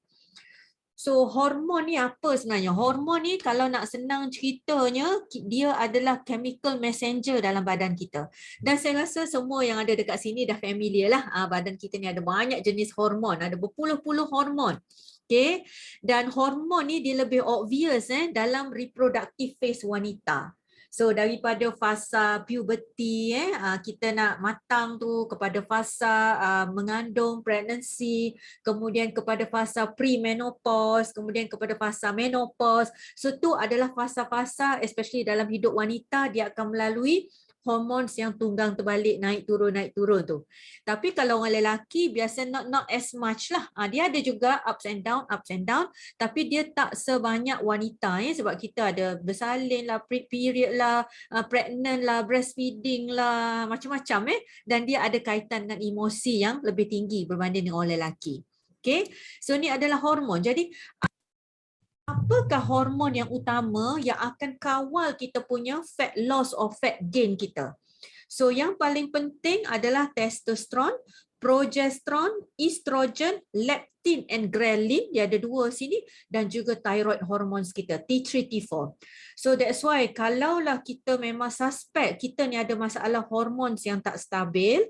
[SPEAKER 3] So hormon ni apa sebenarnya? Hormon ni kalau nak senang ceritanya, dia adalah chemical messenger dalam badan kita. Dan saya rasa semua yang ada dekat sini dah familiar lah. Badan kita ni ada banyak jenis hormon, ada berpuluh-puluh hormon. Okay? Dan hormon ni dia lebih obvious dalam reproductive phase wanita. So daripada fasa puberty, kita nak matang tu, kepada fasa mengandung, pregnancy, kemudian kepada fasa pre-menopause, kemudian kepada fasa menopause. So tu adalah fasa-fasa, especially dalam hidup wanita, dia akan melalui hormones yang tunggang terbalik, naik turun tu. Tapi kalau orang lelaki biasa not as much lah. Dia ada juga ups and down, tapi dia tak sebanyak wanita sebab kita ada bersalin lah, period lah, pregnant lah, breastfeeding lah, macam-macam dan dia ada kaitan dengan emosi yang lebih tinggi berbanding dengan orang lelaki. Okay, so ni adalah hormon. Jadi apakah hormon yang utama yang akan kawal kita punya fat loss or fat gain kita? So yang paling penting adalah testosteron, progesteron, estrogen, leptin and ghrelin, dia ada dua sini, dan juga thyroid hormones kita, T3, T4. So that's why kalaulah kita memang suspek kita ni ada masalah hormones yang tak stabil,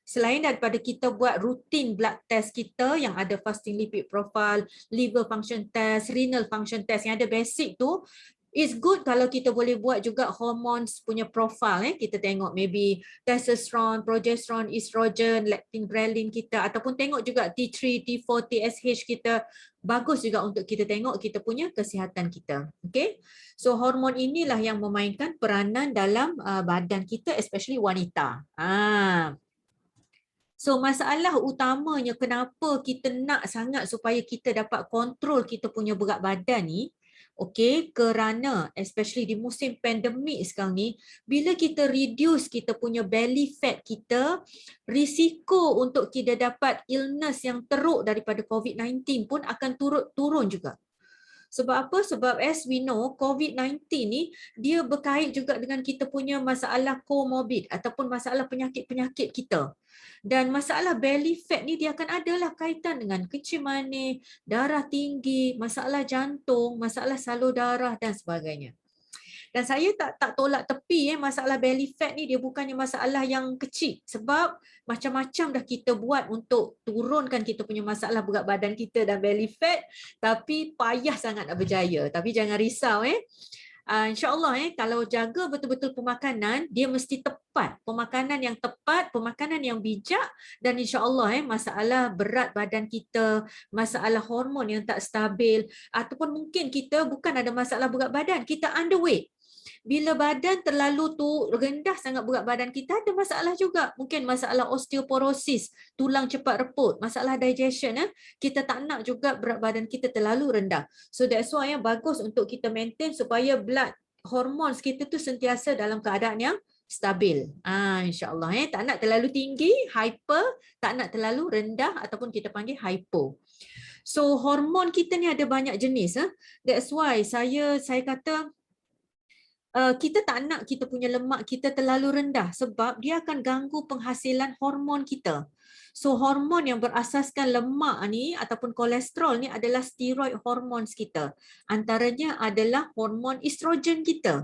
[SPEAKER 3] selain daripada kita buat rutin blood test kita yang ada fasting lipid profile, liver function test, renal function test yang ada basic tu, it's good kalau kita boleh buat juga hormones punya profile. Kita tengok maybe testosterone, progesteron, estrogen, leptin, ghrelin kita, ataupun tengok juga T3, T4, TSH kita. Bagus juga untuk kita tengok kita punya kesihatan kita. Okay? So hormon inilah yang memainkan peranan dalam badan kita, especially wanita. So masalah utamanya kenapa kita nak sangat supaya kita dapat kontrol kita punya berat badan ni, okey, kerana especially di musim pandemik sekarang ni, bila kita reduce kita punya belly fat kita, risiko untuk kita dapat illness yang teruk daripada COVID-19 pun akan turun juga. Sebab apa? Sebab as we know, COVID-19 ni dia berkait juga dengan kita punya masalah comorbid ataupun masalah penyakit-penyakit kita. Dan masalah belly fat ni dia akan adalah kaitan dengan kencing manis, darah tinggi, masalah jantung, masalah salur darah dan sebagainya. Dan saya tak tolak tepi masalah belly fat ni dia bukannya masalah yang kecil, sebab macam-macam dah kita buat untuk turunkan kita punya masalah berat badan kita dan belly fat, tapi payah sangat nak berjaya. Tapi jangan risau InsyaAllah kalau jaga betul-betul pemakanan, dia mesti tepat. Pemakanan yang tepat, pemakanan yang bijak, dan insyaAllah masalah berat badan kita, masalah hormon yang tak stabil, ataupun mungkin kita bukan ada masalah berat badan, kita underweight. Bila badan terlalu rendah sangat berat badan kita, ada masalah juga. Mungkin masalah osteoporosis, tulang cepat reput, masalah digestion. Kita tak nak juga berat badan kita terlalu rendah. So that's why bagus untuk kita maintain supaya blood hormones kita tu sentiasa dalam keadaan yang stabil. InsyaAllah tak nak terlalu tinggi, hyper, tak nak terlalu rendah ataupun kita panggil hypo. So hormon kita ni ada banyak jenis. That's why saya kata kita tak nak kita punya lemak kita terlalu rendah sebab dia akan ganggu penghasilan hormon kita. So hormon yang berasaskan lemak ni ataupun kolesterol ni adalah steroid hormones kita. Antaranya adalah hormon estrogen kita.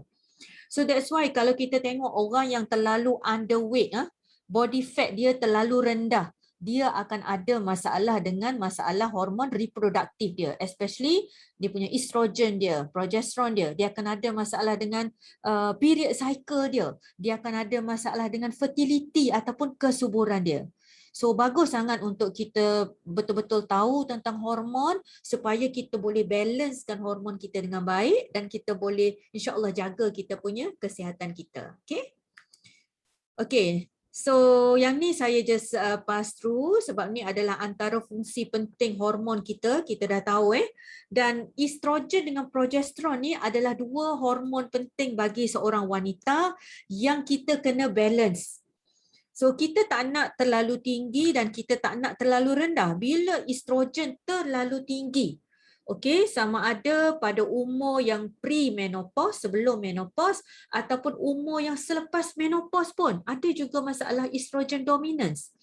[SPEAKER 3] So that's why kalau kita tengok orang yang terlalu underweight, body fat dia terlalu rendah, dia akan ada masalah dengan masalah hormon reproduktif dia, especially dia punya estrogen dia, progesteron dia akan ada masalah dengan period cycle dia akan ada masalah dengan fertility ataupun kesuburan dia. So bagus sangat untuk kita betul-betul tahu tentang hormon supaya kita boleh balancekan hormon kita dengan baik dan kita boleh insya-Allah jaga kita punya kesihatan kita. Okay. So yang ni saya just pass through sebab ni adalah antara fungsi penting hormon kita dah tahu dan estrogen dengan progesteron ni adalah dua hormon penting bagi seorang wanita yang kita kena balance. So kita tak nak terlalu tinggi dan kita tak nak terlalu rendah. Bila estrogen terlalu tinggi, sama ada pada umur yang pre-menopause, sebelum menopause, ataupun umur yang selepas menopause pun ada juga masalah estrogen dominance.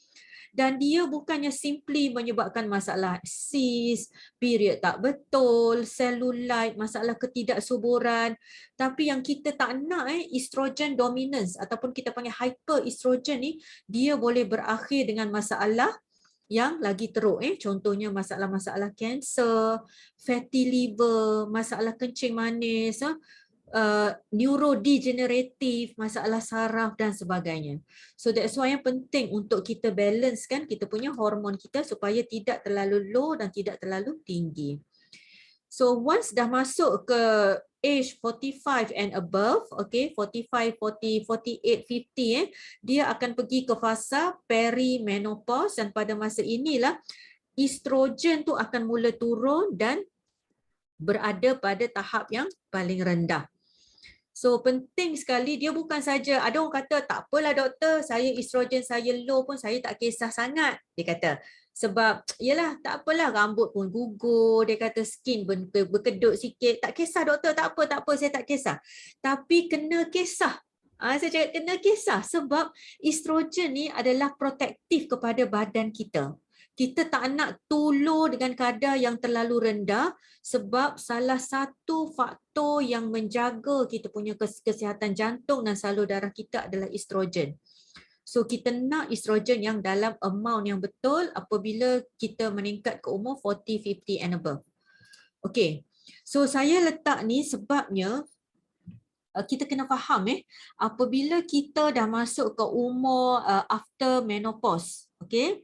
[SPEAKER 3] Dan dia bukannya simply menyebabkan masalah cis, period tak betul, cellulite, masalah ketidaksuburan. Tapi yang kita tak nak estrogen dominance ataupun kita panggil hyperestrogen ni, dia boleh berakhir dengan masalah yang lagi teruk contohnya masalah-masalah kanser, fatty liver, masalah kencing manis, neurodegenerative, masalah saraf dan sebagainya. So that's why yang penting untuk kita balance kan kita punya hormon kita supaya tidak terlalu low dan tidak terlalu tinggi. So once dah masuk ke age 45 and above, 45, 40, 48, 50, dia akan pergi ke fasa perimenopause dan pada masa inilah estrogen tu akan mula turun dan berada pada tahap yang paling rendah. So penting sekali, dia bukan saja ada orang kata tak apalah doktor, saya estrogen saya low pun saya tak kisah sangat, dia kata. Sebab yalah tak apalah rambut pun gugur, dia kata skin berkedut sikit, tak kisah doktor, tak apa saya tak kisah. Tapi kena kisah Saya cakap kena kisah sebab estrogen ni adalah protektif kepada badan kita. Kita tak nak tulur dengan kadar yang terlalu rendah sebab salah satu faktor yang menjaga kita punya kesihatan jantung dan salur darah kita adalah estrogen. So kita nak estrogen yang dalam amount yang betul apabila kita meningkat ke umur 40, 50 and above. Okay, so saya letak ni sebabnya kita kena faham apabila kita dah masuk ke umur after menopause, okay,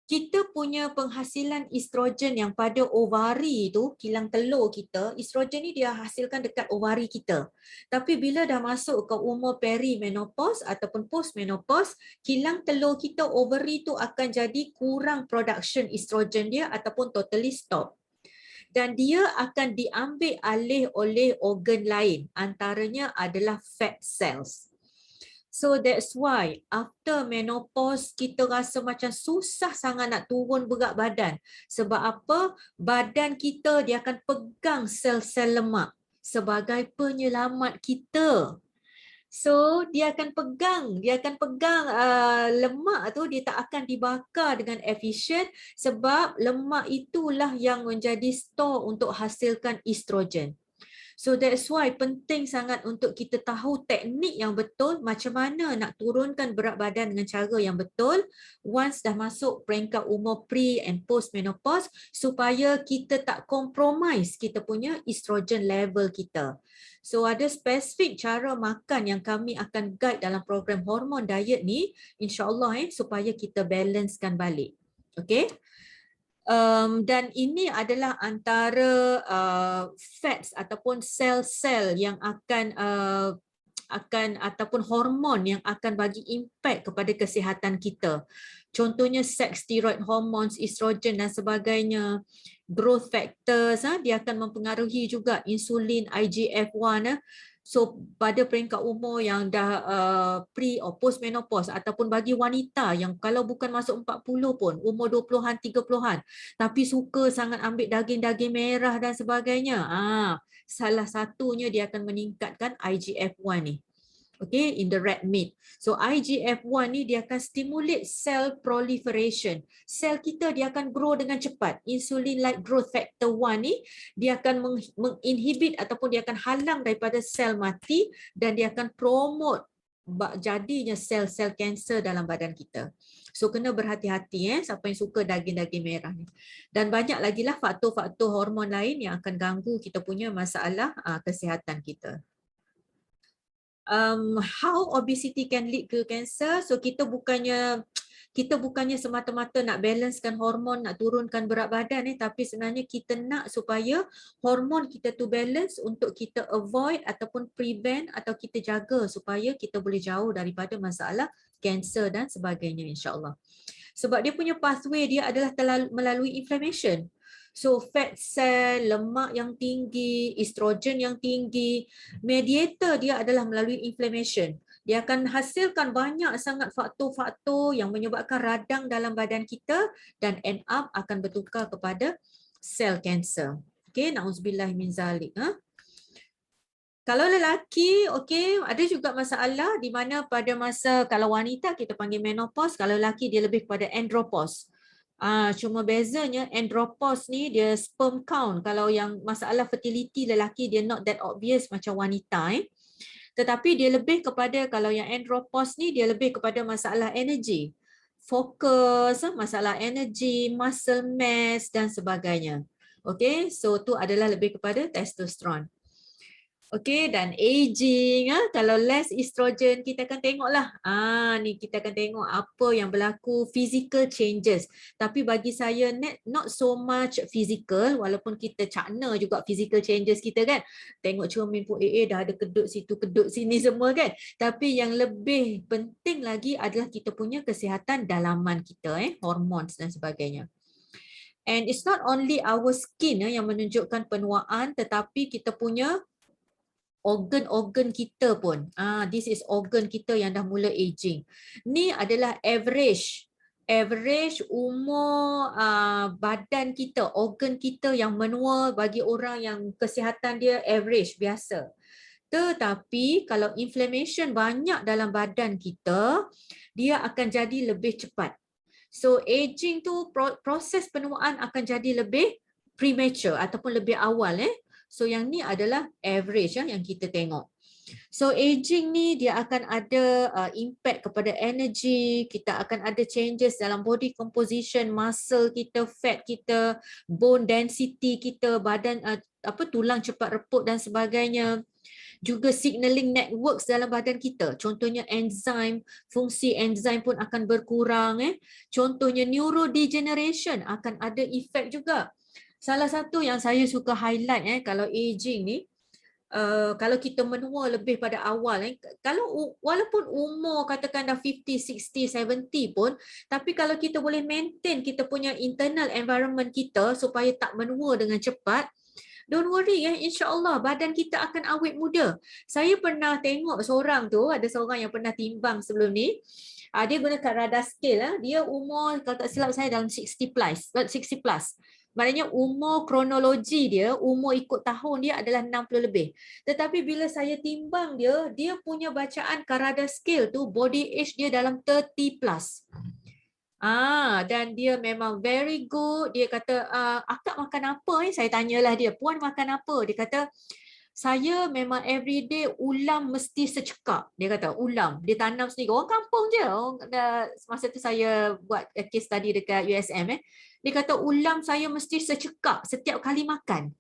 [SPEAKER 3] kita punya penghasilan estrogen yang pada ovari tu, kilang telur kita, estrogen ni dia hasilkan dekat ovari kita. Tapi bila dah masuk ke umur perimenopause ataupun postmenopause, kilang telur kita, ovari tu akan jadi kurang production estrogen dia ataupun totally stop. Dan dia akan diambil alih oleh organ lain, antaranya adalah fat cells. So that's why after menopause kita rasa macam susah sangat nak turun berat badan. Sebab apa? Badan kita dia akan pegang sel-sel lemak sebagai penyelamat kita. So dia akan pegang lemak tu, dia tak akan dibakar dengan efisien sebab lemak itulah yang menjadi store untuk hasilkan estrogen. So that's why penting sangat untuk kita tahu teknik yang betul macam mana nak turunkan berat badan dengan cara yang betul once dah masuk peringkat umur pre and post menopause supaya kita tak compromise kita punya estrogen level kita. So ada spesifik cara makan yang kami akan guide dalam program hormon diet ni, insyaAllah supaya kita balancekan balik. Okay. Dan ini adalah antara fats ataupun sel-sel yang akan ataupun hormon yang akan bagi impact kepada kesihatan kita. Contohnya sex steroid hormones, estrogen dan sebagainya. Growth factors, dia akan mempengaruhi juga insulin, IGF-1. So pada peringkat umur yang dah pre or post menopause ataupun bagi wanita yang kalau bukan masuk 40 pun, umur 20-an, 30-an, tapi suka sangat ambil daging-daging merah dan sebagainya. Salah satunya dia akan meningkatkan IGF-1 ni. Okay, in the red meat. So IGF-1 ni dia akan stimulate cell proliferation. Sel kita dia akan grow dengan cepat. Insulin like growth factor 1 ni dia akan menginhibit ataupun dia akan halang daripada sel mati dan dia akan promote jadinya sel-sel kanser dalam badan kita. So kena berhati-hati siapa yang suka daging-daging merah ni. Dan banyak lagi lah faktor-faktor hormon lain yang akan ganggu kita punya masalah kesihatan kita. How obesity can lead to cancer? So kita bukannya semata-mata nak balancekan hormon, nak turunkan berat badan tapi sebenarnya kita nak supaya hormon kita tu balance untuk kita avoid ataupun prevent atau kita jaga supaya kita boleh jauh daripada masalah kanser dan sebagainya insya-Allah. Sebab dia punya pathway dia adalah melalui inflammation. So fat cell, lemak yang tinggi, estrogen yang tinggi, mediator dia adalah melalui inflammation. Dia akan hasilkan banyak sangat faktor-faktor yang menyebabkan radang dalam badan kita dan end up akan bertukar kepada sel kanser. Okay, na'udzubillah min zalik. Kalau lelaki, okay, ada juga masalah di mana pada masa kalau wanita kita panggil menopause, kalau lelaki dia lebih kepada andropause. Cuma bezanya andropause ni dia sperm count. Kalau yang masalah fertility lelaki dia not that obvious macam wanita. Tetapi dia lebih kepada kalau yang andropause ni dia lebih kepada masalah energy, fokus, masalah energy, muscle mass dan sebagainya. Okay, so tu adalah lebih kepada testosteron. Okay, dan aging, kalau less estrogen kita akan tengoklah. Ni kita akan tengok apa yang berlaku, physical changes. Tapi bagi saya not so much physical, walaupun kita cakna juga physical changes kita kan. Tengok cermin pun dah ada kedut situ, kedut sini semua kan. Tapi yang lebih penting lagi adalah kita punya kesihatan dalaman kita, hormones dan sebagainya. And it's not only our skin yang menunjukkan penuaan, tetapi kita punya organ-organ kita pun. This is organ kita yang dah mula aging. Ni adalah average umur badan kita, organ kita yang menua bagi orang yang kesihatan dia average, biasa. Tetapi kalau inflammation banyak dalam badan kita, dia akan jadi lebih cepat. So aging tu proses penuaan akan jadi lebih premature ataupun lebih awal. So yang ni adalah average yang kita tengok. So aging ni dia akan ada impact kepada energy, kita akan ada changes dalam body composition, muscle kita, fat kita, bone density kita, badan tulang cepat reput dan sebagainya. Juga signaling networks dalam badan kita. Contohnya enzim, fungsi enzim pun akan berkurang. Contohnya neurodegeneration akan ada efek juga. Salah satu yang saya suka highlight kalau aging ni, kalau kita menua lebih pada awal, kalau walaupun umur katakan dah 50, 60, 70 pun, tapi kalau kita boleh maintain kita punya internal environment kita supaya tak menua dengan cepat, don't worry, insya-Allah badan kita akan awet muda. Saya pernah tengok seorang tu, ada seorang yang pernah timbang sebelum ni. Dia gunakan radar scale, dia umur kalau tak silap saya dalam 60 plus. Maknanya umur kronologi dia, umur ikut tahun dia adalah 60 lebih. Tetapi bila saya timbang dia, dia punya bacaan radar scale tu body age dia dalam 30 plus. Dan dia memang very good. Dia kata, akak makan apa? Saya tanyalah dia, puan makan apa? Dia kata, saya memang everyday ulam mesti secekap. Dia kata, ulam. Dia tanam sendiri. Orang kampung je. Masa tu saya buat case study dekat USM. Dia kata, ulam saya mesti secekap setiap kali makan.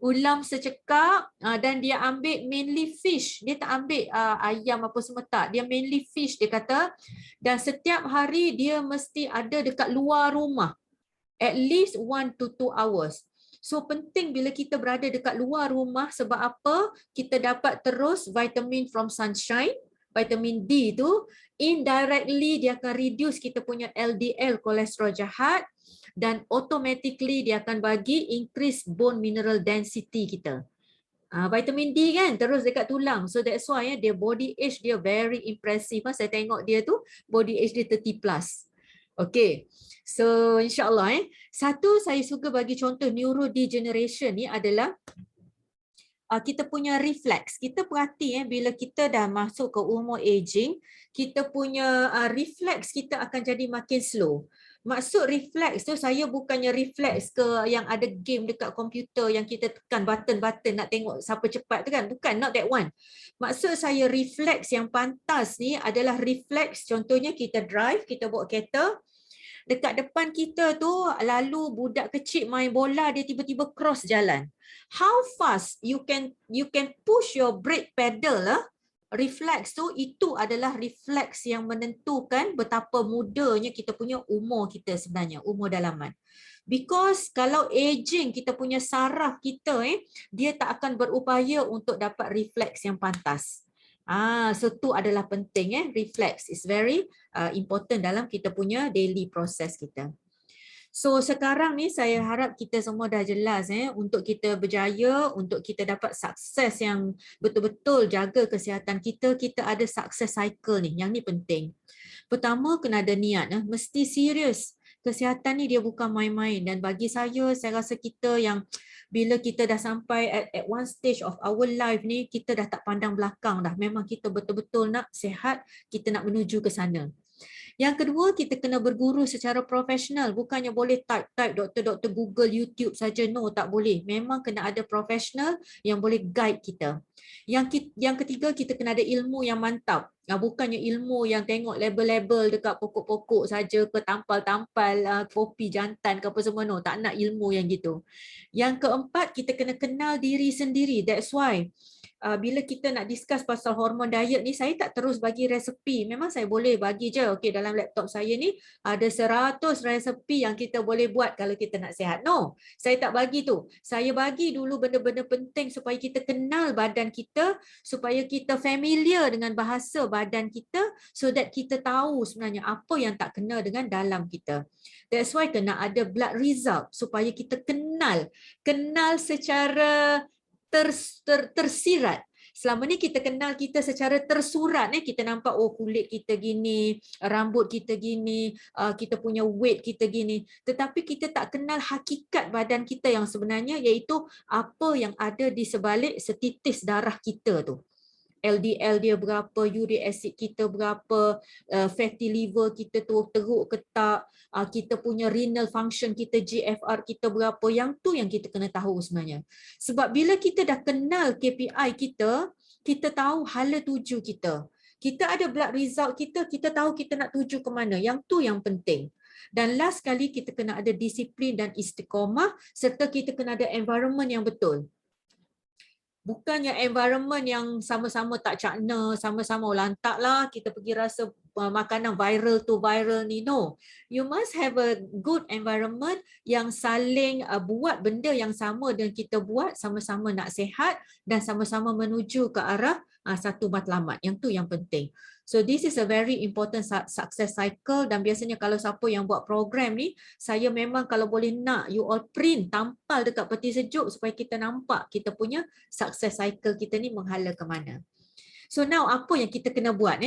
[SPEAKER 3] Ulam secekap dan dia ambil mainly fish. Dia tak ambil ayam apa semua tak. Dia mainly fish dia kata. Dan setiap hari dia mesti ada dekat luar rumah. At least 1 to 2 hours. So penting bila kita berada dekat luar rumah sebab apa? Kita dapat terus vitamin from sunshine. Vitamin D tu indirectly dia akan reduce kita punya LDL kolesterol jahat. Dan automatically dia akan bagi increase bone mineral density kita. Vitamin D kan terus dekat tulang. So that's why dia body age dia very impressive. Saya tengok dia tu body age dia 30 plus. Okay. So insyaAllah satu saya suka bagi contoh neurodegeneration ni adalah kita punya reflex. Kita perhati bila kita dah masuk ke umur aging, kita punya reflex kita akan jadi makin slow. Maksud reflex tu saya bukannya reflex ke yang ada game dekat komputer yang kita tekan button-button nak tengok siapa cepat tu kan. Bukan, not that one. Maksud saya reflex yang pantas ni adalah reflex contohnya kita drive, kita bawa kereta. Dekat depan kita tu lalu budak kecil main bola dia tiba-tiba cross jalan. How fast you can push your brake pedal reflex tu itu adalah reflex yang menentukan betapa mudanya kita punya umur kita sebenarnya, umur dalaman. Because kalau aging kita punya saraf kita dia tak akan berupaya untuk dapat reflex yang pantas. So tu adalah penting reflex is very important dalam kita punya daily process kita. So sekarang ni saya harap kita semua dah jelas untuk kita berjaya, untuk kita dapat sukses yang betul-betul jaga kesihatan kita, kita ada success cycle ni. Yang ni penting. Pertama kena ada niat, mesti serius. Kesihatan ni dia bukan main-main dan bagi saya rasa kita yang bila kita dah sampai at one stage of our life ni, kita dah tak pandang belakang dah. Memang kita betul-betul nak sihat, kita nak menuju ke sana. Yang kedua, kita kena berguru secara profesional. Bukannya boleh type doktor-doktor Google, YouTube saja. No, tak boleh. Memang kena ada profesional yang boleh guide kita. Yang ketiga, kita kena ada ilmu yang mantap. Bukannya ilmu yang tengok label-label dekat pokok-pokok saja ke tampal-tampal kopi jantan ke apa semua. No, tak nak ilmu yang gitu. Yang keempat, kita kena kenal diri sendiri. That's why bila kita nak discuss pasal hormon diet ni, saya tak terus bagi resepi. Memang saya boleh bagi je. Okey, dalam laptop saya ni ada 100 resepi yang kita boleh buat kalau kita nak sihat. No, saya tak bagi tu. Saya bagi dulu benda-benda penting supaya kita kenal badan kita, supaya kita familiar dengan bahasa badan kita, so that kita tahu sebenarnya apa yang tak kena dengan dalam kita. That's why kena ada blood result supaya kita kenal secara tersirat. Selama ni kita kenal kita secara tersurat, kita nampak oh kulit kita gini, rambut kita gini, kita punya weight kita gini. Tetapi kita tak kenal hakikat badan kita yang sebenarnya, iaitu apa yang ada di sebalik setitis darah kita tu. LDL dia berapa, uric acid kita berapa, fatty liver kita tu teruk ke tak, kita punya renal function kita, GFR kita berapa, yang tu yang kita kena tahu sebenarnya. Sebab bila kita dah kenal KPI kita, kita tahu hala tuju kita. Kita ada blood result kita, kita tahu kita nak tuju ke mana, yang tu yang penting. Dan last kali kita kena ada disiplin dan istiqamah, serta kita kena ada environment yang betul. Bukannya environment yang sama-sama tak cakna, sama-sama lantak lah, kita pergi rasa makanan viral tu viral ni. No, you must have a good environment yang saling buat benda yang sama dan kita buat, sama-sama nak sihat dan sama-sama menuju ke arah satu matlamat. Yang tu yang penting. So this is a very important success cycle, dan biasanya kalau siapa yang buat program ni, saya memang kalau boleh nak you all print, tampal dekat peti sejuk supaya kita nampak kita punya success cycle kita ni menghala ke mana. So now apa yang kita kena buat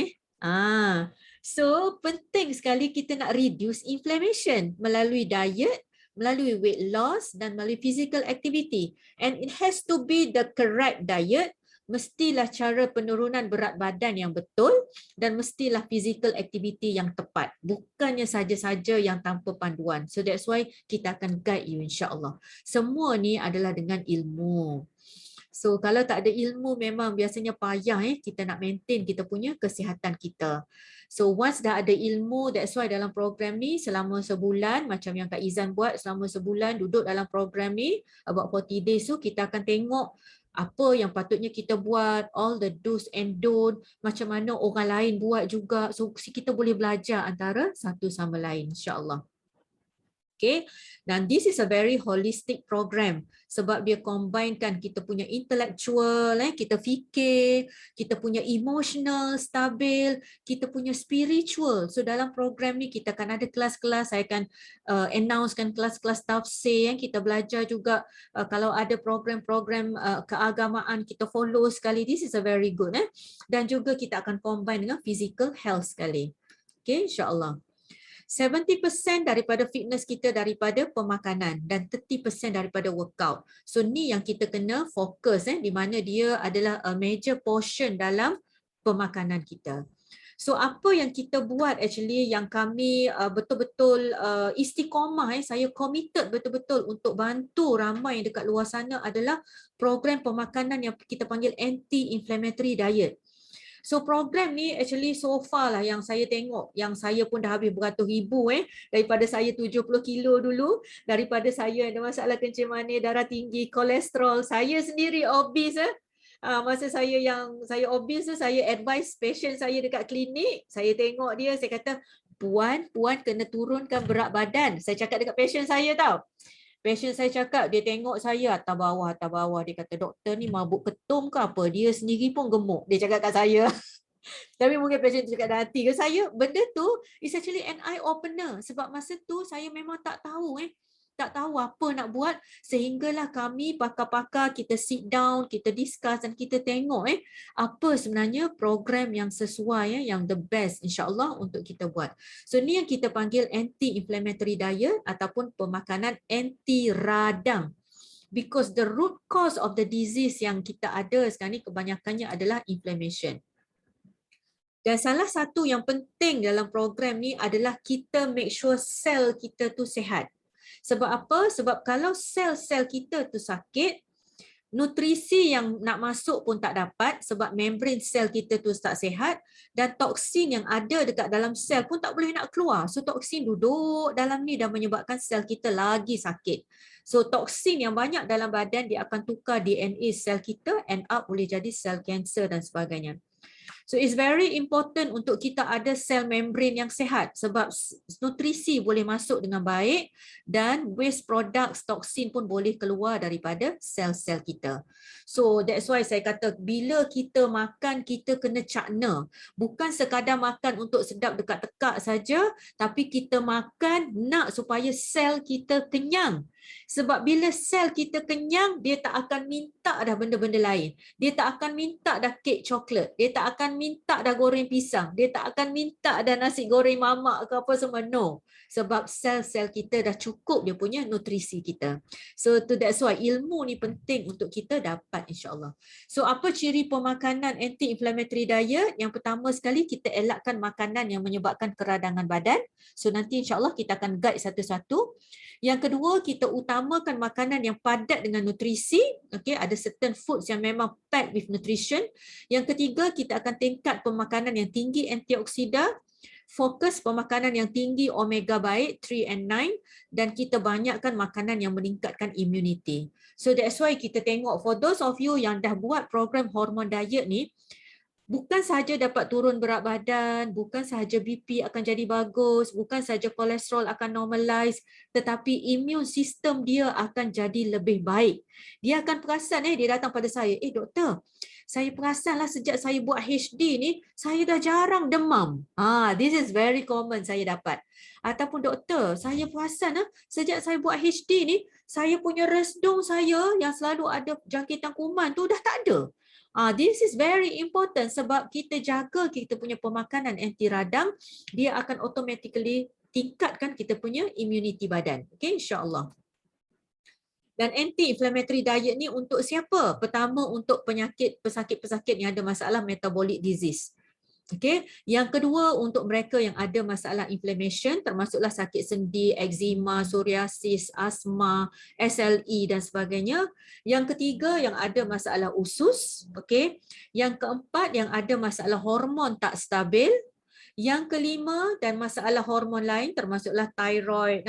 [SPEAKER 3] So penting sekali kita nak reduce inflammation melalui diet, melalui weight loss dan melalui physical activity. And it has to be the correct diet, mestilah cara penurunan berat badan yang betul, dan mestilah physical activity yang tepat. Bukannya saja-saja yang tanpa panduan. So that's why kita akan guide you insya-Allah. Semua ni adalah dengan ilmu. So kalau tak ada ilmu memang biasanya payah kita nak maintain kita punya kesihatan kita. So once dah ada ilmu, that's why dalam program ni selama sebulan, macam yang Kak Izan buat selama sebulan, duduk dalam program ni about 40 days tu, kita akan tengok apa yang patutnya kita buat, all the do's and don't, macam mana orang lain buat juga. So kita boleh belajar antara satu sama lain insya-Allah. Okay, dan this is a very holistic program sebab dia combinekan kita punya intellectual, kita fikir, kita punya emotional, stabil, kita punya spiritual. So dalam program ni kita akan ada kelas-kelas, saya akan announcekan kelas-kelas tafsir, kita belajar juga kalau ada program-program keagamaan kita follow sekali. This is a very good. Dan juga kita akan combine dengan physical health sekali. Okay, insya-Allah. 70% daripada fitness kita daripada pemakanan dan 30% daripada workout. So ni yang kita kena fokus di mana dia adalah a major portion dalam pemakanan kita. So apa yang kita buat actually yang kami betul-betul istiqamah, saya committed betul-betul untuk bantu ramai dekat luar sana adalah program pemakanan yang kita panggil anti-inflammatory diet. So program ni actually so far lah yang saya tengok, yang saya pun dah habis beratus ribu daripada saya 70 kilo dulu, daripada saya ada masalah kencing manis, darah tinggi, kolesterol, saya sendiri obese. Masa saya obese tu, saya advise patient saya dekat klinik, saya tengok dia, saya kata, puan kena turunkan berat badan. Saya cakap dekat patient saya tau. Patient saya cakap, dia tengok saya atas bawah. Dia kata, doktor ni mabuk ketum ke apa? Dia sendiri pun gemuk. Dia cakap kat saya. Tapi mungkin patient tu cakap dalam hati ke saya, benda tu is actually an eye opener. Sebab masa tu saya memang tak tahu tak tahu apa nak buat, sehinggalah kami pakar-pakar kita sit down, kita discuss dan kita tengok apa sebenarnya program yang sesuai, yang the best insya-Allah untuk kita buat. So ni yang kita panggil anti-inflammatory diet ataupun pemakanan anti radang. Because the root cause of the disease yang kita ada sekarang ni kebanyakannya adalah inflammation. Dan salah satu yang penting dalam program ni adalah kita make sure sel kita tu sihat. Sebab apa? Sebab kalau sel-sel kita tu sakit, nutrisi yang nak masuk pun tak dapat sebab membran sel kita tu tak sihat, dan toksin yang ada dekat dalam sel pun tak boleh nak keluar. So toksin duduk dalam ni dan menyebabkan sel kita lagi sakit. So toksin yang banyak dalam badan dia akan tukar DNA sel kita, end up boleh jadi sel kanser dan sebagainya. So it's very important untuk kita ada sel membrane yang sehat sebab nutrisi boleh masuk dengan baik dan waste products, toksin pun boleh keluar daripada sel-sel kita. So that's why saya kata bila kita makan kita kena cakna. Bukan sekadar makan untuk sedap dekat tekak saja, tapi kita makan nak supaya sel kita kenyang. Sebab bila sel kita kenyang, dia tak akan minta dah benda-benda lain. Dia tak akan minta dah kek coklat. Dia tak akan minta dah goreng pisang. Dia tak akan minta dah nasi goreng mamak ke apa semua. No. Sebab sel-sel kita dah cukup dia punya nutrisi kita. So that's why ilmu ni penting untuk kita dapat insyaAllah. So apa ciri pemakanan anti-inflammatory diet? Yang pertama sekali kita elakkan makanan yang menyebabkan keradangan badan. So nanti insyaAllah kita akan guide satu-satu. Yang kedua, kita utamakan makanan yang padat dengan nutrisi. Okay, ada certain foods yang memang packed with nutrition. Yang ketiga, kita akan tingkat pemakanan yang tinggi antioksida. Fokus pemakanan yang tinggi omega baik 3 and 9 dan kita banyakkan makanan yang meningkatkan immunity. So that's why kita tengok for those of you yang dah buat program hormon diet ni, bukan sahaja dapat turun berat badan, bukan sahaja BP akan jadi bagus, bukan sahaja kolesterol akan normalize, tetapi immune system dia akan jadi lebih baik. Dia akan perasan dia datang pada saya, doktor, saya perasanlah sejak saya buat HD ni, saya dah jarang demam. This is very common saya dapat. Ataupun doktor, saya perasan sejak saya buat HD ni, saya punya resdung saya yang selalu ada jangkitan kuman tu dah tak ada. This is very important sebab kita jaga kita punya pemakanan anti radang, dia akan automatically tingkatkan kita punya immunity badan. Okay, insyaAllah. Dan anti-inflammatory diet ni untuk siapa? Pertama untuk pesakit-pesakit yang ada masalah metabolic disease. Okay. Yang kedua untuk mereka yang ada masalah inflammation termasuklah sakit sendi, eczema, psoriasis, asma, SLE dan sebagainya. Yang ketiga yang ada masalah usus. Okay. Yang keempat yang ada masalah hormon tak stabil. Yang kelima dan masalah hormon lain termasuklah thyroid,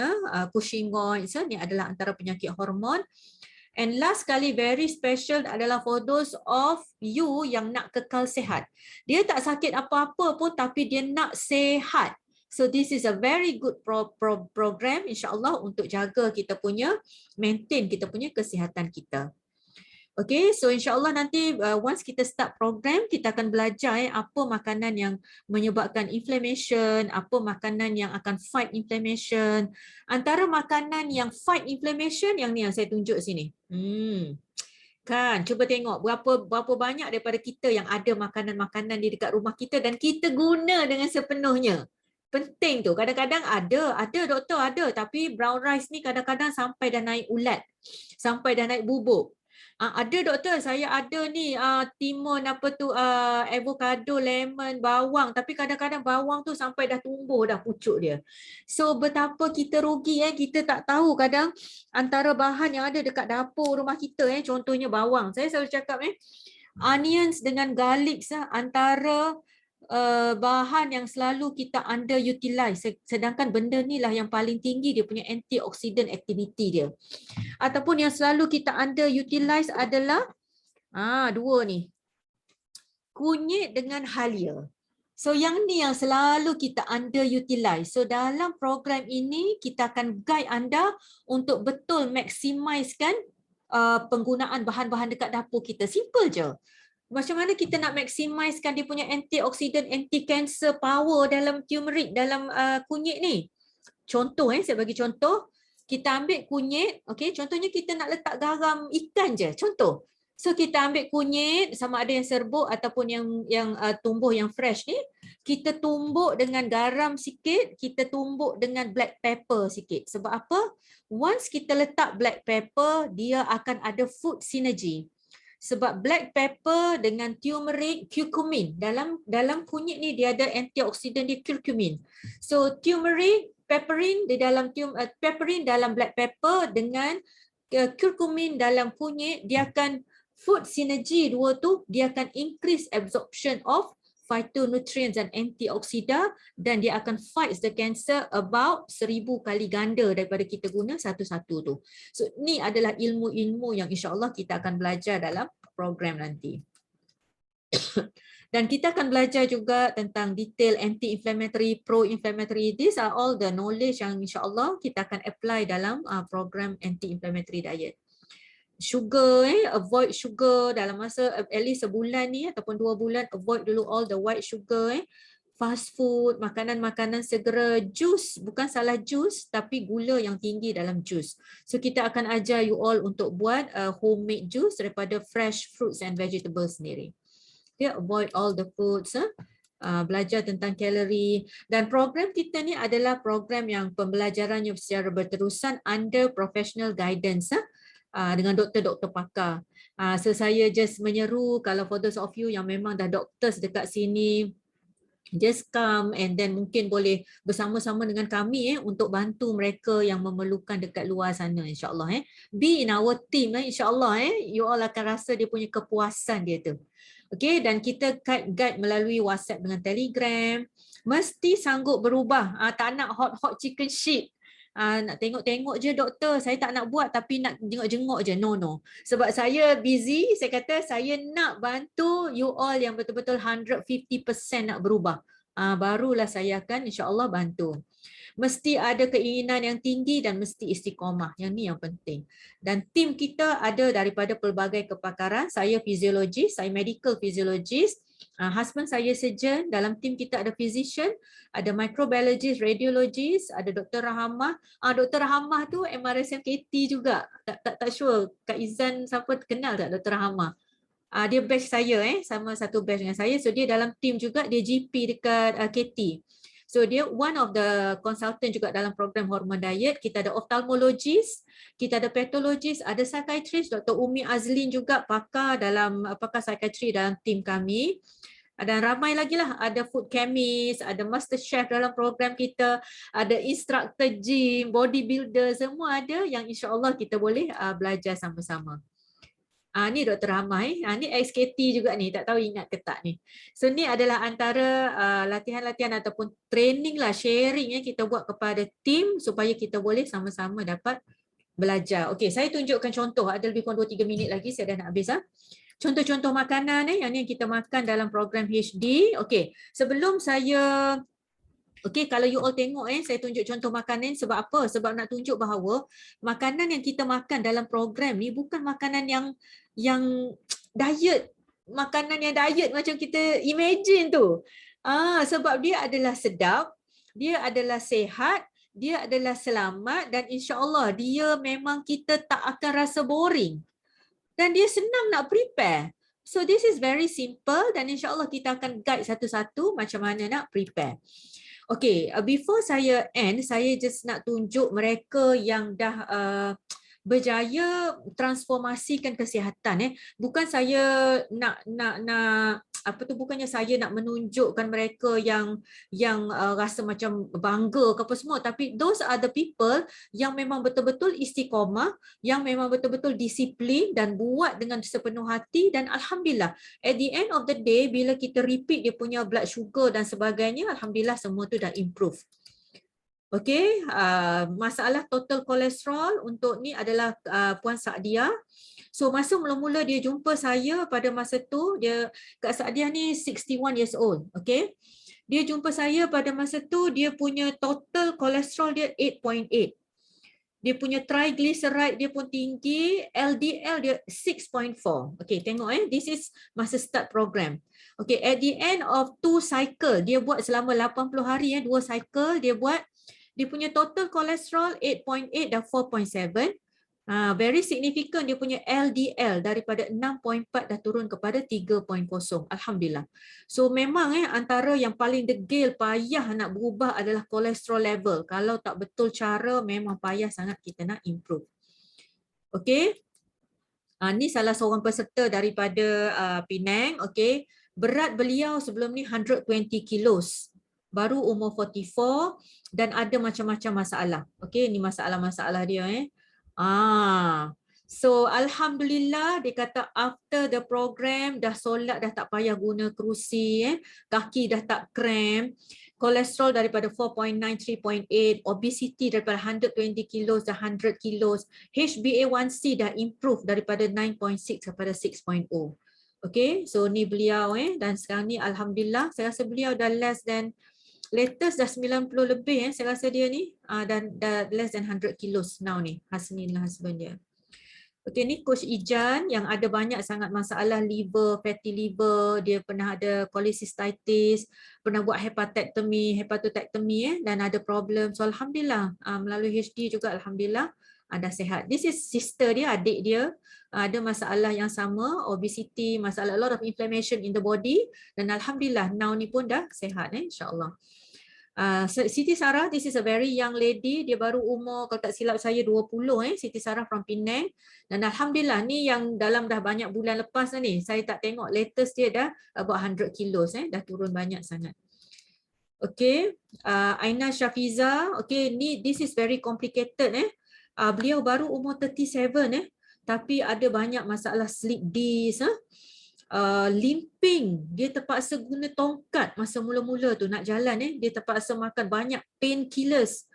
[SPEAKER 3] Cushingoid, ni adalah antara penyakit hormon. And last kali very special adalah for those of you yang nak kekal sehat. Dia tak sakit apa-apa pun tapi dia nak sehat. So this is a very good program insyaAllah untuk jaga kita punya, maintain kita punya kesihatan kita. Okay, so insyaAllah nanti once kita start program, kita akan belajar apa makanan yang menyebabkan inflammation, apa makanan yang akan fight inflammation. Antara makanan yang fight inflammation, yang ni yang saya tunjuk sini. Kan, cuba tengok berapa banyak daripada kita yang ada makanan-makanan di dekat rumah kita dan kita guna dengan sepenuhnya. Penting tu, kadang-kadang ada doktor ada, tapi brown rice ni kadang-kadang sampai dah naik ulat, sampai dah naik bubuk. Ada doktor, saya ada ni timun avocado, lemon, bawang, tapi kadang-kadang bawang tu sampai dah tumbuh dah pucuk dia. So betapa kita rugi kita tak tahu kadang antara bahan yang ada dekat dapur rumah kita contohnya bawang. Saya selalu cakap onions dengan garlic antara bahan yang selalu kita underutilize, sedangkan benda ni lah yang paling tinggi dia punya antioxidant activity dia. Ataupun yang selalu kita underutilize adalah dua ni, kunyit dengan halia. So yang ni yang selalu kita underutilize. So dalam program ini kita akan guide anda untuk betul maximizekan penggunaan bahan-bahan dekat dapur kita. Simple je. Macam mana kita nak maximizekan dia punya antioksidan, anti-cancer power dalam turmeric, dalam kunyit ni. Contoh saya bagi contoh, kita ambil kunyit, okay, contohnya kita nak letak garam ikan je, contoh. So kita ambil kunyit sama ada yang serbuk ataupun yang tumbuh yang fresh ni, kita tumbuk dengan garam sikit, kita tumbuk dengan black pepper sikit. Sebab apa? Once kita letak black pepper, dia akan ada food synergy. Sebab black pepper dengan turmeric, curcumin. Dalam kunyit ni dia ada antioksidan dia curcumin. So turmeric, pepperin di dalam pepperin dalam black pepper dengan curcumin dalam kunyit, dia akan food synergy dua tu, dia akan increase absorption of phytonutrients dan antioksida dan dia akan fight the cancer about 1000 kali ganda daripada kita guna satu-satu tu. So ni adalah ilmu-ilmu yang insyaAllah kita akan belajar dalam program nanti. Dan kita akan belajar juga tentang detail anti-inflammatory, pro-inflammatory. These are all the knowledge yang insya-Allah kita akan apply dalam program anti-inflammatory diet. Sugar, avoid sugar dalam masa at least sebulan ni ataupun 2 bulan, avoid dulu all the white sugar, fast food, makanan-makanan segera, jus, bukan salah jus tapi gula yang tinggi dalam jus. So kita akan ajar you all untuk buat homemade juice daripada fresh fruits and vegetables sendiri. Okay, avoid all the foods, belajar tentang kalori, dan program kita ni adalah program yang pembelajarannya secara berterusan under professional guidance dengan doktor-doktor pakar. So saya just menyeru kalau for those of you yang memang dah doctors dekat sini, just come and then mungkin boleh bersama-sama dengan kami untuk bantu mereka yang memerlukan dekat luar sana, insyaAllah. Be in our team, insyaAllah. You all akan rasa dia punya kepuasan dia tu. Okay, dan kita guide melalui WhatsApp dengan Telegram. Mesti sanggup berubah. Tak nak hot chicken shit. Nak tengok-tengok je doktor, saya tak nak buat tapi nak jenguk-jenguk je. No. Sebab saya busy, saya kata saya nak bantu you all yang betul-betul 150% nak berubah. Barulah saya akan insya-Allah bantu. Mesti ada keinginan yang tinggi dan mesti istiqamah. Yang ni yang penting. Dan tim kita ada daripada pelbagai kepakaran. Saya fisiologis, saya medical physiologist. Husband saya surgeon, dalam tim kita ada physician, ada microbiologist, radiologist, ada Dr. Rahamah. Dr. Rahamah tu MRSM KT juga. Tak sure Kak Izan siapa kenal tak Dr. Rahamah? Dia batch saya sama satu batch dengan saya. So dia dalam tim juga, dia GP dekat KT. So dia one of the consultant juga dalam program hormon diet. Kita ada ophthalmologist, kita ada pathologist, ada psychiatrist, Dr. Umi Azlin juga pakar psychiatry dalam tim kami. Dan ramai lagi lah, ada food chemist, ada master chef dalam program kita, ada instructor gym, bodybuilder, semua ada yang insya-Allah kita boleh belajar sama-sama. Ni Dr. Ramai, ni XKT juga ni, tak tahu ingat ke tak ni. So ni adalah antara latihan-latihan ataupun training lah, sharing kita buat kepada tim supaya kita boleh sama-sama dapat belajar. Okey, saya tunjukkan contoh, ada lebih kurang 2-3 minit lagi saya dah nak habis. Contoh-contoh makanan yang ni kita makan dalam program HD. Okey, sebelum saya kalau you all tengok saya tunjuk contoh makanan sebab apa? Sebab nak tunjuk bahawa makanan yang kita makan dalam program ni bukan makanan yang diet, makanan yang diet macam kita imagine tu. Sebab dia adalah sedap, dia adalah sihat, dia adalah selamat dan insya-Allah dia memang kita tak akan rasa boring. Dan dia senang nak prepare. So this is very simple dan insya-Allah kita akan guide satu-satu macam mana nak prepare. Okay, before saya end, saya just nak tunjuk mereka yang dah berjaya transformasikan kesihatan. Bukan saya bukannya saya nak menunjukkan mereka yang rasa macam bangga ke apa semua, tapi those are the people yang memang betul-betul istiqamah, yang memang betul-betul disiplin dan buat dengan sepenuh hati dan alhamdulillah at the end of the day bila kita repeat dia punya blood sugar dan sebagainya, alhamdulillah semua tu dah improve. Okey, masalah total kolesterol untuk ni adalah Puan Saadia. So masa mula-mula dia jumpa saya pada masa tu, Kak Saadia ni 61 years old, okey. Dia jumpa saya pada masa tu, dia punya total kolesterol dia 8.8. Dia punya triglyceride dia pun tinggi, LDL dia 6.4. Okey, tengok this is masa start program. Okey, at the end of 2 cycle, dia buat selama 80 hari 2 cycle dia buat. Dia punya total kolesterol 8.8 dan 4.7. Very significant dia punya LDL daripada 6.4 dah turun kepada 3.0. Alhamdulillah. So memang antara yang paling degil payah nak berubah adalah kolesterol level. Kalau tak betul cara memang payah sangat kita nak improve. Okey. Ni salah seorang peserta daripada Penang. Okey. Berat beliau sebelum ni 120 kilos. Baru umur 44 dan ada macam-macam masalah. Okey, ni masalah-masalah dia So alhamdulillah dia kata after the program dah solat dah tak payah guna kerusi, kaki dah tak cramp, kolesterol daripada 4.9 3.8, obesity daripada 120 kilos dah 100 kilos, HbA1c dah improve daripada 9.6 kepada 6.0. Okay, so ni beliau dan sekarang ni alhamdulillah saya rasa beliau dah latest dah 90 lebih saya rasa dia ni dan dah less than 100 kilos now ni Hasnin lah husband dia. Okay, ni Coach Ijan yang ada banyak sangat masalah liver, fatty liver, dia pernah ada cholecystitis, pernah buat hepatotektomi dan ada problem. So alhamdulillah melalui HD juga alhamdulillah dah sihat. This is sister dia, adik dia, ada masalah yang sama, obesity, masalah a lot of inflammation in the body dan alhamdulillah now ni pun dah sihat insya-Allah. Siti Sarah, this is a very young lady, dia baru umur kalau tak silap saya 20 Siti Sarah from Penang dan alhamdulillah ni yang dalam dah banyak bulan lepas ni saya tak tengok latest dia dah about 100 kilos dah turun banyak sangat. Okay, Aina Syafiza, okay ni this is very complicated beliau baru umur 37 tapi ada banyak masalah sleep disc limping, dia terpaksa guna tongkat masa mula-mula tu nak jalan dia terpaksa makan banyak painkillers,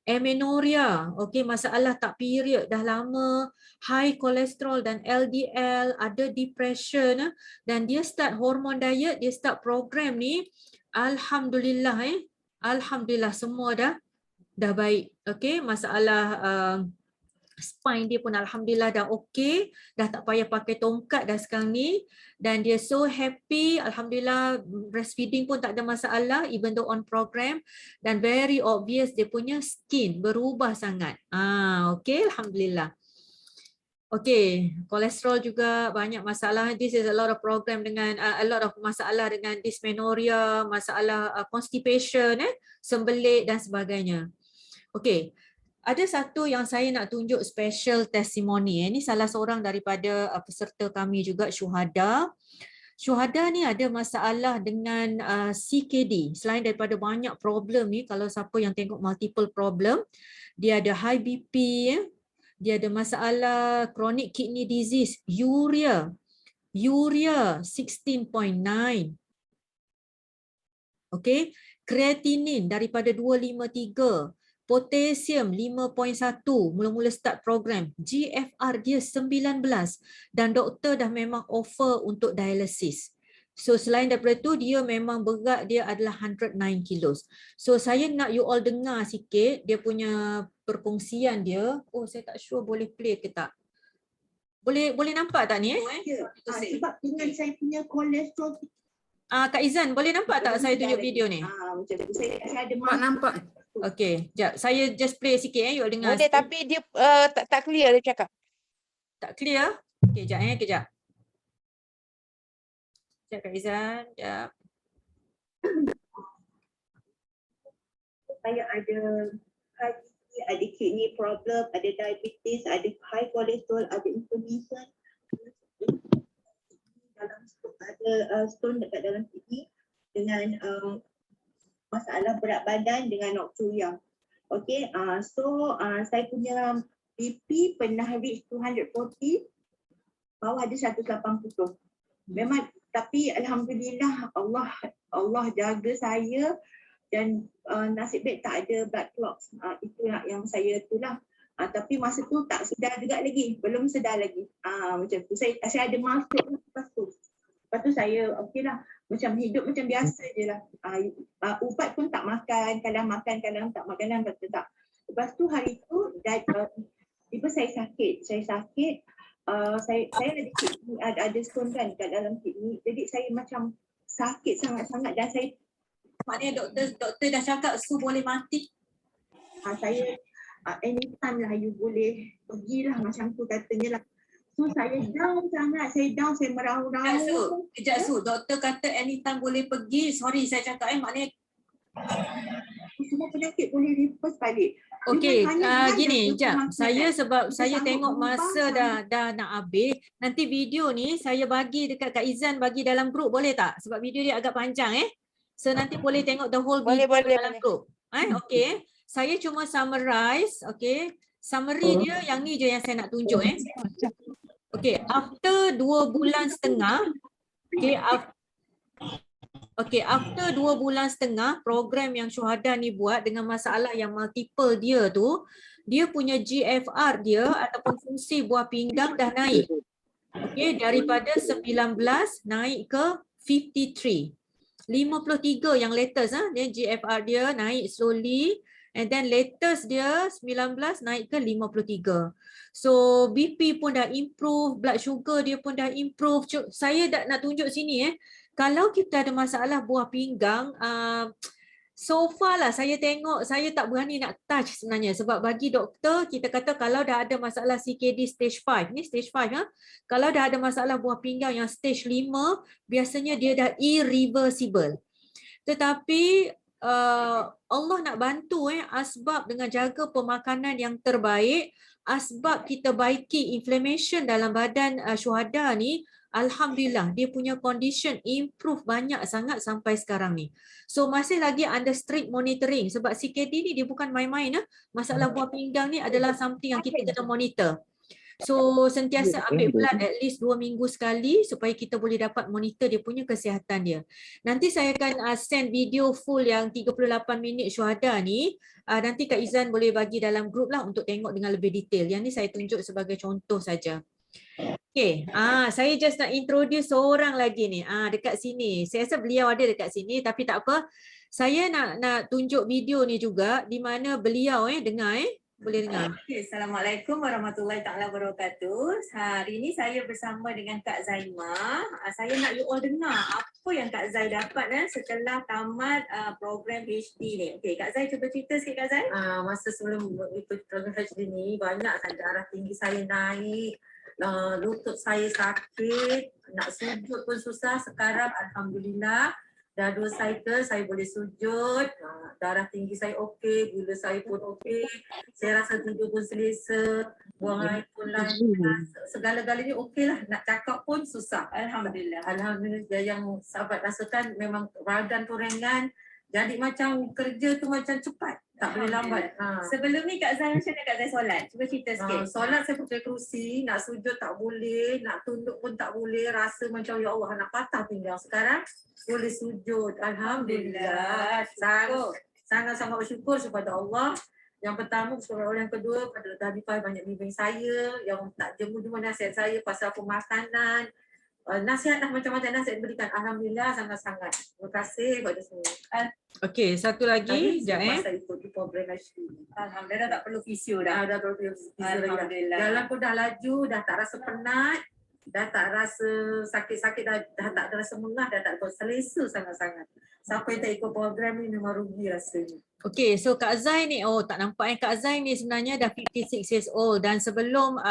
[SPEAKER 3] amenorrhea, okey masalah tak period dah lama, high cholesterol dan LDL, ada depression dan dia start hormone diet, dia start program ni alhamdulillah alhamdulillah semua dah baik. Okey, masalah spine dia pun alhamdulillah dah okey, dah tak payah pakai tongkat dah sekarang ni dan dia so happy alhamdulillah, breastfeeding pun tak ada masalah even though on program dan very obvious dia punya skin berubah sangat. Okey alhamdulillah. Okey, kolesterol juga banyak masalah. This is a lot of program dengan a lot of masalah dengan dysmenorrhea, masalah constipation, sembelit dan sebagainya. Okey. Ada satu yang saya nak tunjuk special testimony. Ini salah seorang daripada peserta kami juga, Syuhada. Syuhada ni ada masalah dengan CKD. Selain daripada banyak problem ni, kalau siapa yang tengok multiple problem, dia ada high BP, dia ada masalah chronic kidney disease, urea 16.9. Okey, kreatinin daripada 253. Potasium 5.1, mula-mula start program. GFR dia 19 dan doktor dah memang offer untuk dialisis. So selain daripada tu dia memang berat dia adalah 109 kilos. So saya nak you all dengar sikit dia punya perkongsian dia. Oh saya tak sure boleh play ke tak. Boleh nampak tak ni
[SPEAKER 5] sebab dengan saya punya kolesterol.
[SPEAKER 3] Kak Izan boleh nampak tak saya tunjuk video ni?
[SPEAKER 5] Macam tu saya ada
[SPEAKER 2] Nampak.
[SPEAKER 3] Okey, jap saya just play sikit you dengar.
[SPEAKER 1] Boleh
[SPEAKER 3] sikit.
[SPEAKER 1] tapi dia tak clear dia cakap.
[SPEAKER 3] Tak clear? Okey, jap kejap. Sekejap Kak Izan, jap.
[SPEAKER 5] Saya ada ada kidney problem, ada diabetes, ada high cholesterol, ada inflammation. Dalam ada stone dekat dalam kidney dengan masalah berat badan dengan nocturia. Okey, so saya punya BP pernah reach 240, bawah ada 180. Memang tapi alhamdulillah Allah jaga saya dan nasib baik tak ada blood clots. Itulah yang saya itulah. Tapi masa tu tak sedar juga lagi, belum sedar lagi. Macam tu saya ada masuk lepas tu saya okeylah, macam hidup macam biasa je lah. Ubat pun tak makan, kadang makan, kadang tak makan, kadang tak. Lepas tu hari tu tiba saya sakit. Saya ada kidney, ada stone kan kat dalam kidney. Jadi saya macam sakit sangat-sangat dan saya
[SPEAKER 3] Maknanya doktor dah cakap so boleh mati.
[SPEAKER 5] saya anytime lah you boleh pergilah macam tu katanya lah. So saya down sangat, saya meraung-raung.
[SPEAKER 3] Kejap Su, doktor kata anytime boleh pergi. Sorry saya cakap maknanya
[SPEAKER 5] semua penyakit boleh reverse balik.
[SPEAKER 3] okey,
[SPEAKER 5] Dengan
[SPEAKER 3] gini,
[SPEAKER 5] hanya
[SPEAKER 3] jap. Sebab saya
[SPEAKER 5] sanggup
[SPEAKER 3] tengok masa
[SPEAKER 5] mengubah
[SPEAKER 3] dah nak habis. Nanti video ni saya bagi dekat Kak Izan, bagi dalam grup boleh tak? Sebab video dia agak panjang So nanti boleh tengok the whole
[SPEAKER 1] Boleh,
[SPEAKER 3] video
[SPEAKER 1] boleh,
[SPEAKER 3] dalam
[SPEAKER 1] boleh.
[SPEAKER 3] grup. Okey. Saya cuma summarize, okey. Summary dia yang ni je yang saya nak tunjuk Okey, after 2 bulan setengah, after 2 bulan setengah program yang Syuhada ni buat dengan masalah yang multiple dia tu, dia punya GFR dia ataupun fungsi buah pinggang dah naik. Okay, daripada 19 naik ke 53. 53 yang latest dia GFR dia naik slowly, and then latest dia 19 naik ke 53. So BP pun dah improve, blood sugar dia pun dah improve. Saya nak tunjuk sini kalau kita ada masalah buah pinggang, so far lah saya tengok, saya tak berani nak touch sebenarnya, sebab bagi doktor kita kata kalau dah ada masalah CKD stage 5, ni stage 5 kalau dah ada masalah buah pinggang yang stage 5, biasanya dia dah irreversible. Tetapi Allah nak bantu asbab dengan jaga pemakanan yang terbaik, asbab kita baiki inflammation dalam badan syuhada ni, alhamdulillah dia punya condition improve banyak sangat sampai sekarang ni. So masih lagi under strict monitoring, sebab CKD ni dia bukan main-main masalah buah pinggang ni adalah something yang kita kena monitor. So sentiasa ambil blood at least 2 minggu sekali supaya kita boleh dapat monitor dia punya kesihatan dia. Nanti saya akan send video full yang 38 minit syuhada ni. Nanti Kak Izan boleh bagi dalam group lah untuk tengok dengan lebih detail. Yang ni saya tunjuk sebagai contoh saja. Okay, saya just nak introduce seorang lagi ni. Dekat sini. Saya rasa beliau ada dekat sini, tapi tak apa. Saya nak tunjuk video ni juga di mana beliau dengar boleh dengar.
[SPEAKER 6] Okay, Assalamualaikum warahmatullahi taala wabarakatuh. Hari ini saya bersama dengan Kak Zaimah. Saya nak you all dengar apa yang Kak Zai dapat setelah tamat program HD ni. Okey, Kak Zai cuba cerita sikit Kak Zai.
[SPEAKER 7] Masa sebelum ikut program HD ni banyak darah tinggi saya naik, lutut saya sakit, nak sujud pun susah. Sekarang alhamdulillah dah 2 cycle saya boleh sujud, darah tinggi saya okey, gula saya pun okey, saya rasa tidur pun selesa, buang air pun lancar, segala-galanya okey lah, nak cakap pun susah.
[SPEAKER 6] Alhamdulillah.
[SPEAKER 7] Alhamdulillah, yang sahabat rasakan memang badan tu ringan, jadi macam kerja tu macam cepat, tak boleh lambat.
[SPEAKER 6] Sebelum ni Kak Zai macam mana Kak Zai solat? Cuba cerita sikit.
[SPEAKER 7] Solat saya pakai kerusi, nak sujud tak boleh, nak tunduk pun tak boleh, rasa macam ya Allah nak patah pinggang. Sekarang boleh sujud, alhamdulillah. Sangat-sangat bersyukur kepada Allah. Yang pertama, kepada Allah. Yang kedua, pada tadi banyak bimbing saya yang tak jemu-jemu nasihat saya pasal pemakanan. Nasihat macam-macam nasihat berikan, alhamdulillah sangat-sangat. Terima kasih kepada semua.
[SPEAKER 3] Okey, satu lagi sekejap
[SPEAKER 7] Saya ikut di program HD.
[SPEAKER 6] Alhamdulillah tak perlu fisio dah.
[SPEAKER 7] Dah perlu fisio dah.
[SPEAKER 6] Alhamdulillah.
[SPEAKER 7] Jalan pun dah laju, dah tak rasa penat, dah tak rasa sakit-sakit, dah tak rasa mengah, dah tak rasa selesa sangat-sangat. Siapa yang tak ikut program ni memang rugi rasanya.
[SPEAKER 3] Okay, so Kak Zai ni, tak nampak Kak Zai ni sebenarnya dah 56 years old, dan sebelum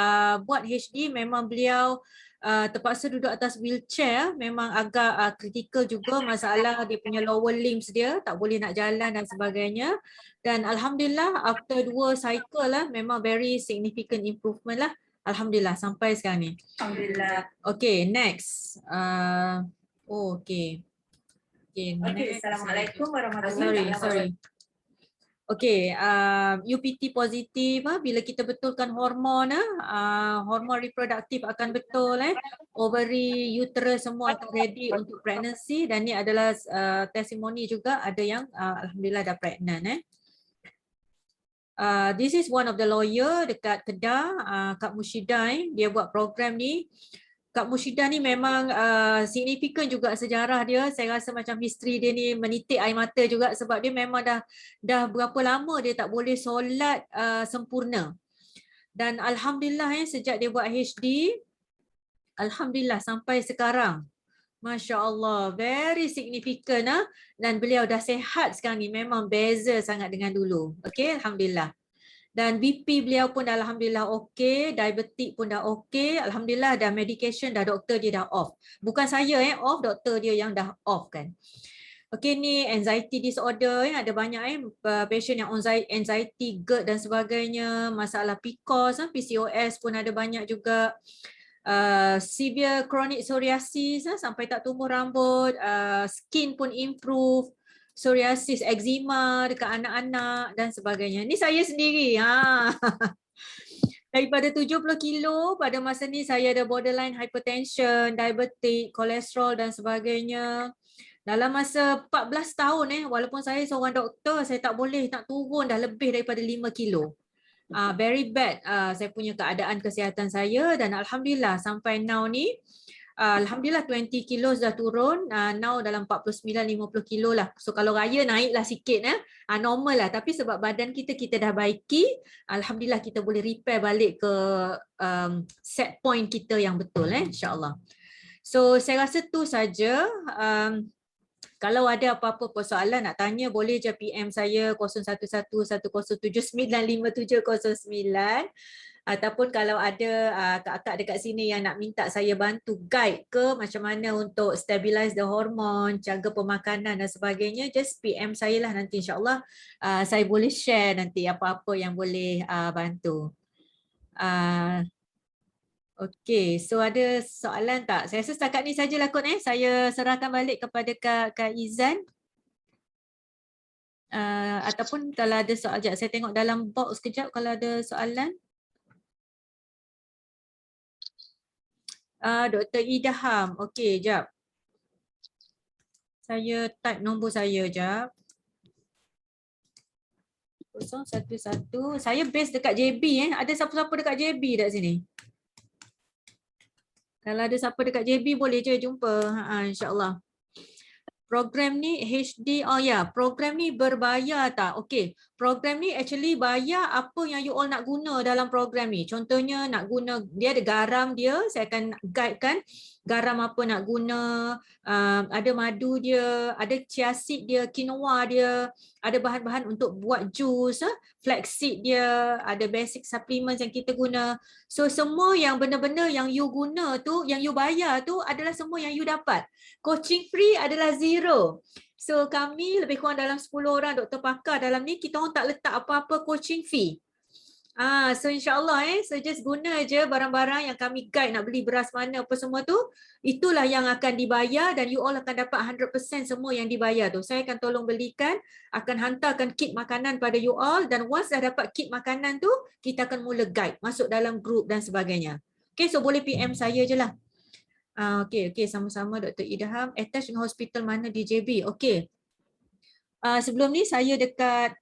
[SPEAKER 3] buat HD memang beliau terpaksa duduk atas wheelchair, memang agak kritikal juga masalah dia punya lower limbs dia, tak boleh nak jalan dan sebagainya. Dan alhamdulillah after 2 cycle memang very significant improvement lah. Alhamdulillah sampai sekarang ni.
[SPEAKER 6] Alhamdulillah.
[SPEAKER 3] Okay, next. Okay.
[SPEAKER 6] Okay, Assalamualaikum warahmatullahi wabarakatuh.
[SPEAKER 3] Sorry. Okay, UPT positif, bila kita betulkan hormon, hormon reproduktif akan betul, ovary, uterus semua akan ready untuk pregnancy, dan ni adalah testimoni juga ada yang alhamdulillah dah pregnant. This is one of the lawyer dekat Kedah, Kak Mushida, dia buat program ni. Kak Mushida ni memang signifikan juga sejarah dia. Saya rasa macam history dia ni menitik air mata juga, sebab dia memang dah berapa lama dia tak boleh solat sempurna. Dan alhamdulillah sejak dia buat HD, alhamdulillah sampai sekarang. Masya Allah, very significant dan beliau dah sehat sekarang ni, memang beza sangat dengan dulu. Okay, alhamdulillah. Dan BP beliau pun dah alhamdulillah okey, diabetik pun dah okey, alhamdulillah dah medication dah doktor dia dah off. Bukan saya off, doktor dia yang dah off kan. Okey, ni anxiety disorder ada banyak patient yang anxiety, GERD dan sebagainya, masalah PCOS, PCOS pun ada banyak juga. Severe chronic psoriasis sampai tak tumbuh rambut, skin pun improve, psoriasis, eczema dekat anak-anak dan sebagainya. Ni saya sendiri. Daripada 70 kilo pada masa ni saya ada borderline hypertension, diabetik, kolesterol dan sebagainya. Dalam masa 14 tahun walaupun saya seorang doktor, saya tak boleh nak turun dah lebih daripada 5 kilo. very bad saya punya keadaan kesihatan saya, dan alhamdulillah sampai now ni alhamdulillah 20 kilo dah turun, now dalam 49-50 kilo lah. So kalau raya naiklah sikit normal lah, tapi sebab badan kita dah baiki, alhamdulillah kita boleh repair balik ke set point kita yang betul insya-Allah. So saya rasa tu saja. Kalau ada apa-apa persoalan nak tanya, boleh je PM saya 011107955709, ataupun kalau ada kakak dekat sini yang nak minta saya bantu guide ke macam mana untuk stabilize the hormone, jaga pemakanan dan sebagainya, just PM saya lah, nanti insyaAllah saya boleh share nanti apa-apa yang boleh bantu. Okey, so ada soalan tak? Saya rasa setakat ni sajalah kot saya serahkan balik kepada Kak Izan. Ataupun kalau ada soal, sekejap saya tengok dalam box kejap kalau ada soalan. Dr. Idham, okey, jap. Saya type nombor saya jap. 011. Saya base dekat JB Ada siapa-siapa dekat JB tak sini? Kalau ada siapa dekat JB boleh je jumpa. InsyaAllah. Program ni HD, program ni berbayar tak? Okey, program ni actually bayar apa yang you all nak guna dalam program ni. Contohnya nak guna, dia ada garam dia, saya akan guidekan garam apa nak guna, ada madu dia, ada chia seed dia, quinoa dia, ada bahan-bahan untuk buat jus, flaxseed dia, ada basic supplements yang kita guna. So semua yang benda-benda yang you guna tu, yang you bayar tu adalah semua yang you dapat. Coaching free adalah zero. So kami lebih kurang dalam 10 orang doktor pakar dalam ni, kita orang tak letak apa-apa coaching fee. So insyaAllah so just guna je barang-barang yang kami guide, nak beli beras mana apa semua tu, itulah yang akan dibayar dan you all akan dapat 100% semua yang dibayar tu. Saya akan tolong belikan, akan hantarkan kit makanan pada you all, dan once dah dapat kit makanan tu, kita akan mula guide, masuk dalam group dan sebagainya. Okay, so boleh PM saya je lah. Okay, sama-sama Dr. Idham. Attach dengan hospital mana di JB? Okay. Sebelum ni saya dekat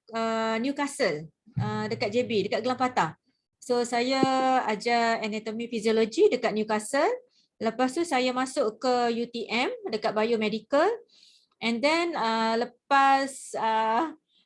[SPEAKER 3] Newcastle. Dekat JB, dekat Gelang Patah. So saya ajar anatomy physiology dekat Newcastle. Lepas tu saya masuk ke UTM dekat biomedical. And then lepas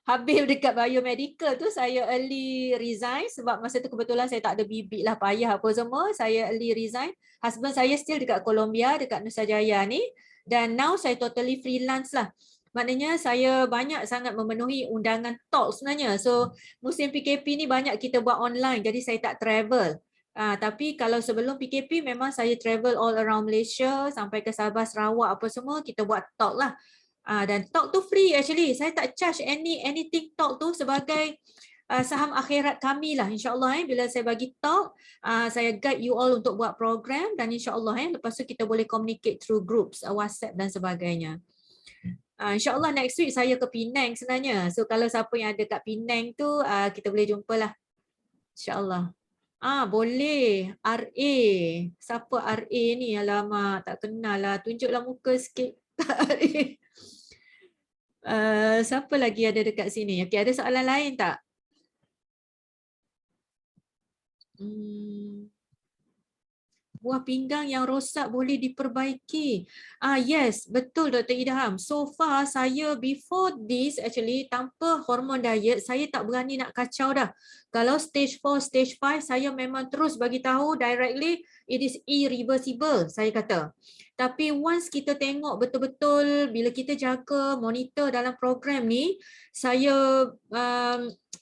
[SPEAKER 3] habis dekat biomedical tu, saya early resign sebab masa tu kebetulan saya tak ada bibik lah, payah apa semua. Saya early resign. Husband saya still dekat Colombia, dekat Nusa Jaya ni. Dan now saya totally freelance lah. Maknanya saya banyak sangat memenuhi undangan talk sebenarnya. So musim PKP ni banyak kita buat online, jadi saya tak travel. Tapi kalau sebelum PKP memang saya travel all around Malaysia, sampai ke Sabah, Sarawak apa semua, kita buat talk lah. Dan talk tu free actually. Saya tak charge anything talk tu sebagai saham akhirat kami lah, insyaAllah. Bila saya bagi talk, saya guide you all untuk buat program, dan insyaAllah lepas tu kita boleh communicate through groups, WhatsApp dan sebagainya. InsyaAllah next week saya ke Penang sebenarnya. So kalau siapa yang ada kat Penang tu, kita boleh jumpa lah. InsyaAllah. Boleh. RA. Siapa RA ni? Alamak, tak kenal lah. Tunjuklah muka sikit. RA. Siapa lagi ada dekat sini? Okay, ada soalan lain tak? Buah pinggang yang rosak boleh diperbaiki. Yes, betul Dr. Idham. So far saya before this actually tanpa hormon diet, saya tak berani nak kacau dah. Kalau stage 4, stage 5, saya memang terus bagi tahu directly it is irreversible, saya kata. Tapi once kita tengok betul-betul bila kita jaga monitor dalam program ni, saya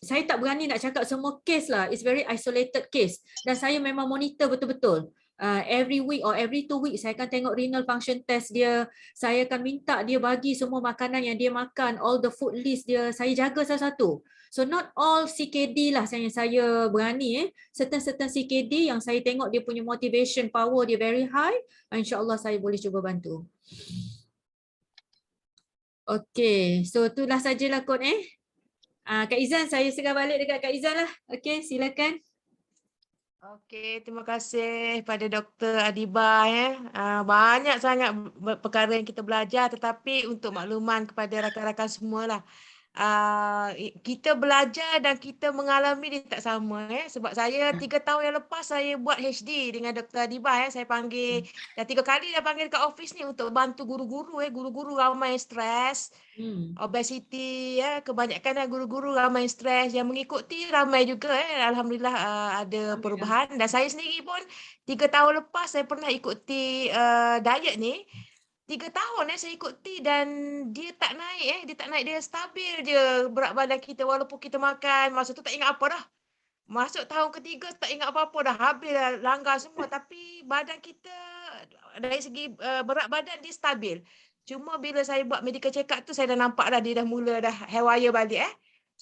[SPEAKER 3] tak berani nak cakap semua case lah. It's very isolated case. Dan saya memang monitor betul-betul. Every week or every 2 weeks saya akan tengok renal function test dia. Saya akan minta dia bagi semua makanan yang dia makan, all the food list dia. Saya jaga satu-satu. So not all CKD lah yang saya berani. Certain CKD yang saya tengok dia punya motivation power dia very high, insyaAllah saya boleh cuba bantu. Okay, so itulah sajalah kot Kak Izan, saya serah balik dekat Kak Izan lah. Okay, silakan.
[SPEAKER 1] Okey, terima kasih pada Dr. Adibah banyak sangat perkara yang kita belajar, tetapi untuk makluman kepada rakan-rakan semualah. kita belajar dan kita mengalami dia tak sama. Sebab saya 3 tahun yang lepas saya buat HD dengan Dr. Adibah. Saya panggil, dah 3 kali dah panggil dekat office ni untuk bantu guru-guru. Guru-guru ramai stres. Obesity, kebanyakan guru-guru ramai stres, yang mengikuti ramai juga. Alhamdulillah ada perubahan. Dan saya sendiri pun 3 tahun lepas saya pernah ikuti diet ni. 3 tahun saya ikuti dan dia tak naik dia stabil je berat badan kita walaupun kita makan. Masa tu tak ingat apa dah. Masuk tahun ketiga tak ingat apa-apa dah, habis dah langgar semua, tapi badan kita dari segi berat badan dia stabil. Cuma bila saya buat medical check up tu saya dah nampak dah dia dah mula dah haywire balik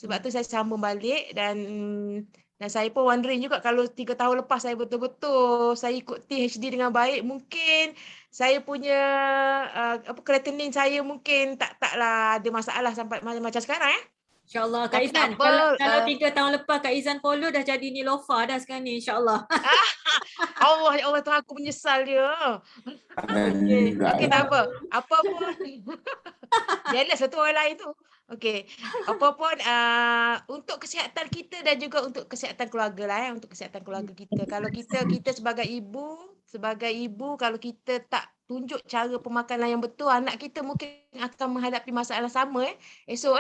[SPEAKER 1] Sebab tu saya sambung balik dan saya pun wondering juga kalau 3 tahun lepas saya betul-betul saya ikuti HD dengan baik, mungkin saya punya creatinine saya mungkin taklah ada masalah sampai macam sekarang
[SPEAKER 3] InsyaAllah Kak
[SPEAKER 1] Tapi tak
[SPEAKER 3] Izan,
[SPEAKER 1] apa,
[SPEAKER 3] kalau 3 tahun lepas Kak Izan follow dah jadi Nilofa dah sekarang ni, insyaAllah.
[SPEAKER 1] Allah, ya Allah, Tuhan aku menyesal dia. Okey, tak apa. Apa pun. Jealous satu orang lain tu. Okey. Apa pun untuk kesihatan kita dan juga untuk kesihatan keluarga lah untuk kesihatan keluarga kita. Kalau kita sebagai ibu kalau kita tak tunjuk cara pemakanan yang betul, anak kita mungkin akan menghadapi masalah sama esok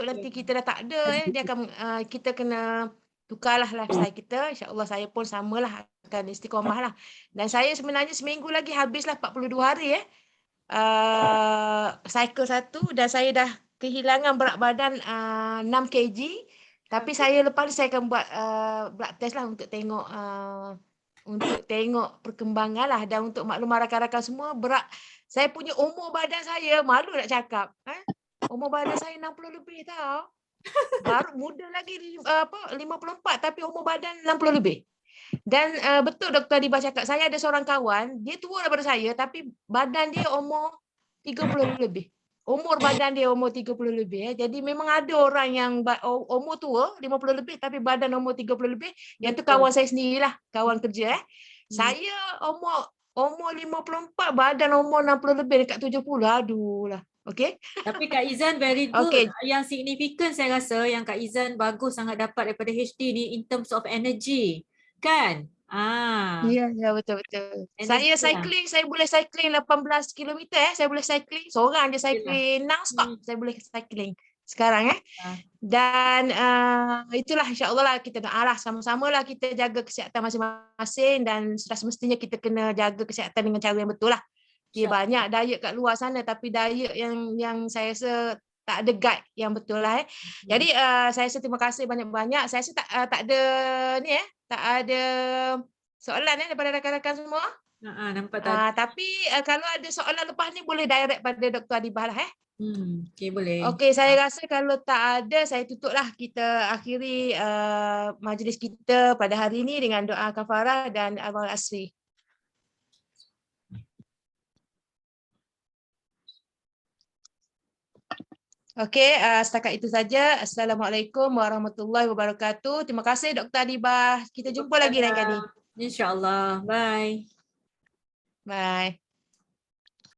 [SPEAKER 1] nanti kita dah tak ada dia akan kita kena tukarlah lifestyle kita. InsyaAllah saya pun samalah akan istiqamah lah. Dan saya sebenarnya seminggu lagi habislah 42 hari cycle satu dan saya dah kehilangan berat badan 6 kg. Tapi saya lepas ni saya akan buat blood test lah untuk tengok perkembangan lah, dan untuk maklum rakan-rakan semua, saya punya umur badan saya, malu nak cakap. Umur badan saya 60 lebih tau. Baru muda lagi 54 tapi umur badan 60 lebih. Dan betul Dr. Adibah cakap, saya ada seorang kawan, dia tua daripada saya tapi badan dia umur 30 lebih. Umur badan dia umur 30 lebih. Jadi memang ada orang yang umur tua 50 lebih tapi badan umur 30 lebih. Yang tu kawan saya sendirilah, kawan kerja. Saya umur 54, badan umur 60 lebih dekat 70. Aduh lah. Okey.
[SPEAKER 3] Tapi Kak Izan very good.
[SPEAKER 1] Okay.
[SPEAKER 3] Yang signifikan saya rasa yang Kak Izan bagus sangat dapat daripada HD ni in terms of energy. Kan?
[SPEAKER 1] Ya, betul. Saya cycling, saya boleh cycling 18 km saya boleh cycling. Seorang je cycling non-stop. Saya boleh cycling sekarang Dan itulah insya-Allah lah kita doalah sama-sama lah kita jaga kesihatan masing-masing, dan sudah semestinya kita kena jaga kesihatan dengan cara yang betul lah. Dia banyak diet kat luar sana tapi diet yang saya rasa tak ada guide yang betul lah Jadi saya rasa terima kasih banyak-banyak. Saya rasa tak ada ni tak ada soalan daripada rakan-rakan semua.
[SPEAKER 3] Nampak tak?
[SPEAKER 1] Tapi kalau ada soalan lepas ni boleh direct pada Dr. Adibah lah
[SPEAKER 3] Okey, boleh.
[SPEAKER 1] Okey, saya rasa kalau tak ada saya tutuplah, kita akhiri majlis kita pada hari ini dengan doa kafarah dan awal asri. Okey, setakat itu saja. Assalamualaikum warahmatullahi wabarakatuh. Terima kasih Dr. Adibah. Kita jumpa lagi lain kali.
[SPEAKER 3] InsyaAllah. Bye.
[SPEAKER 1] Bye.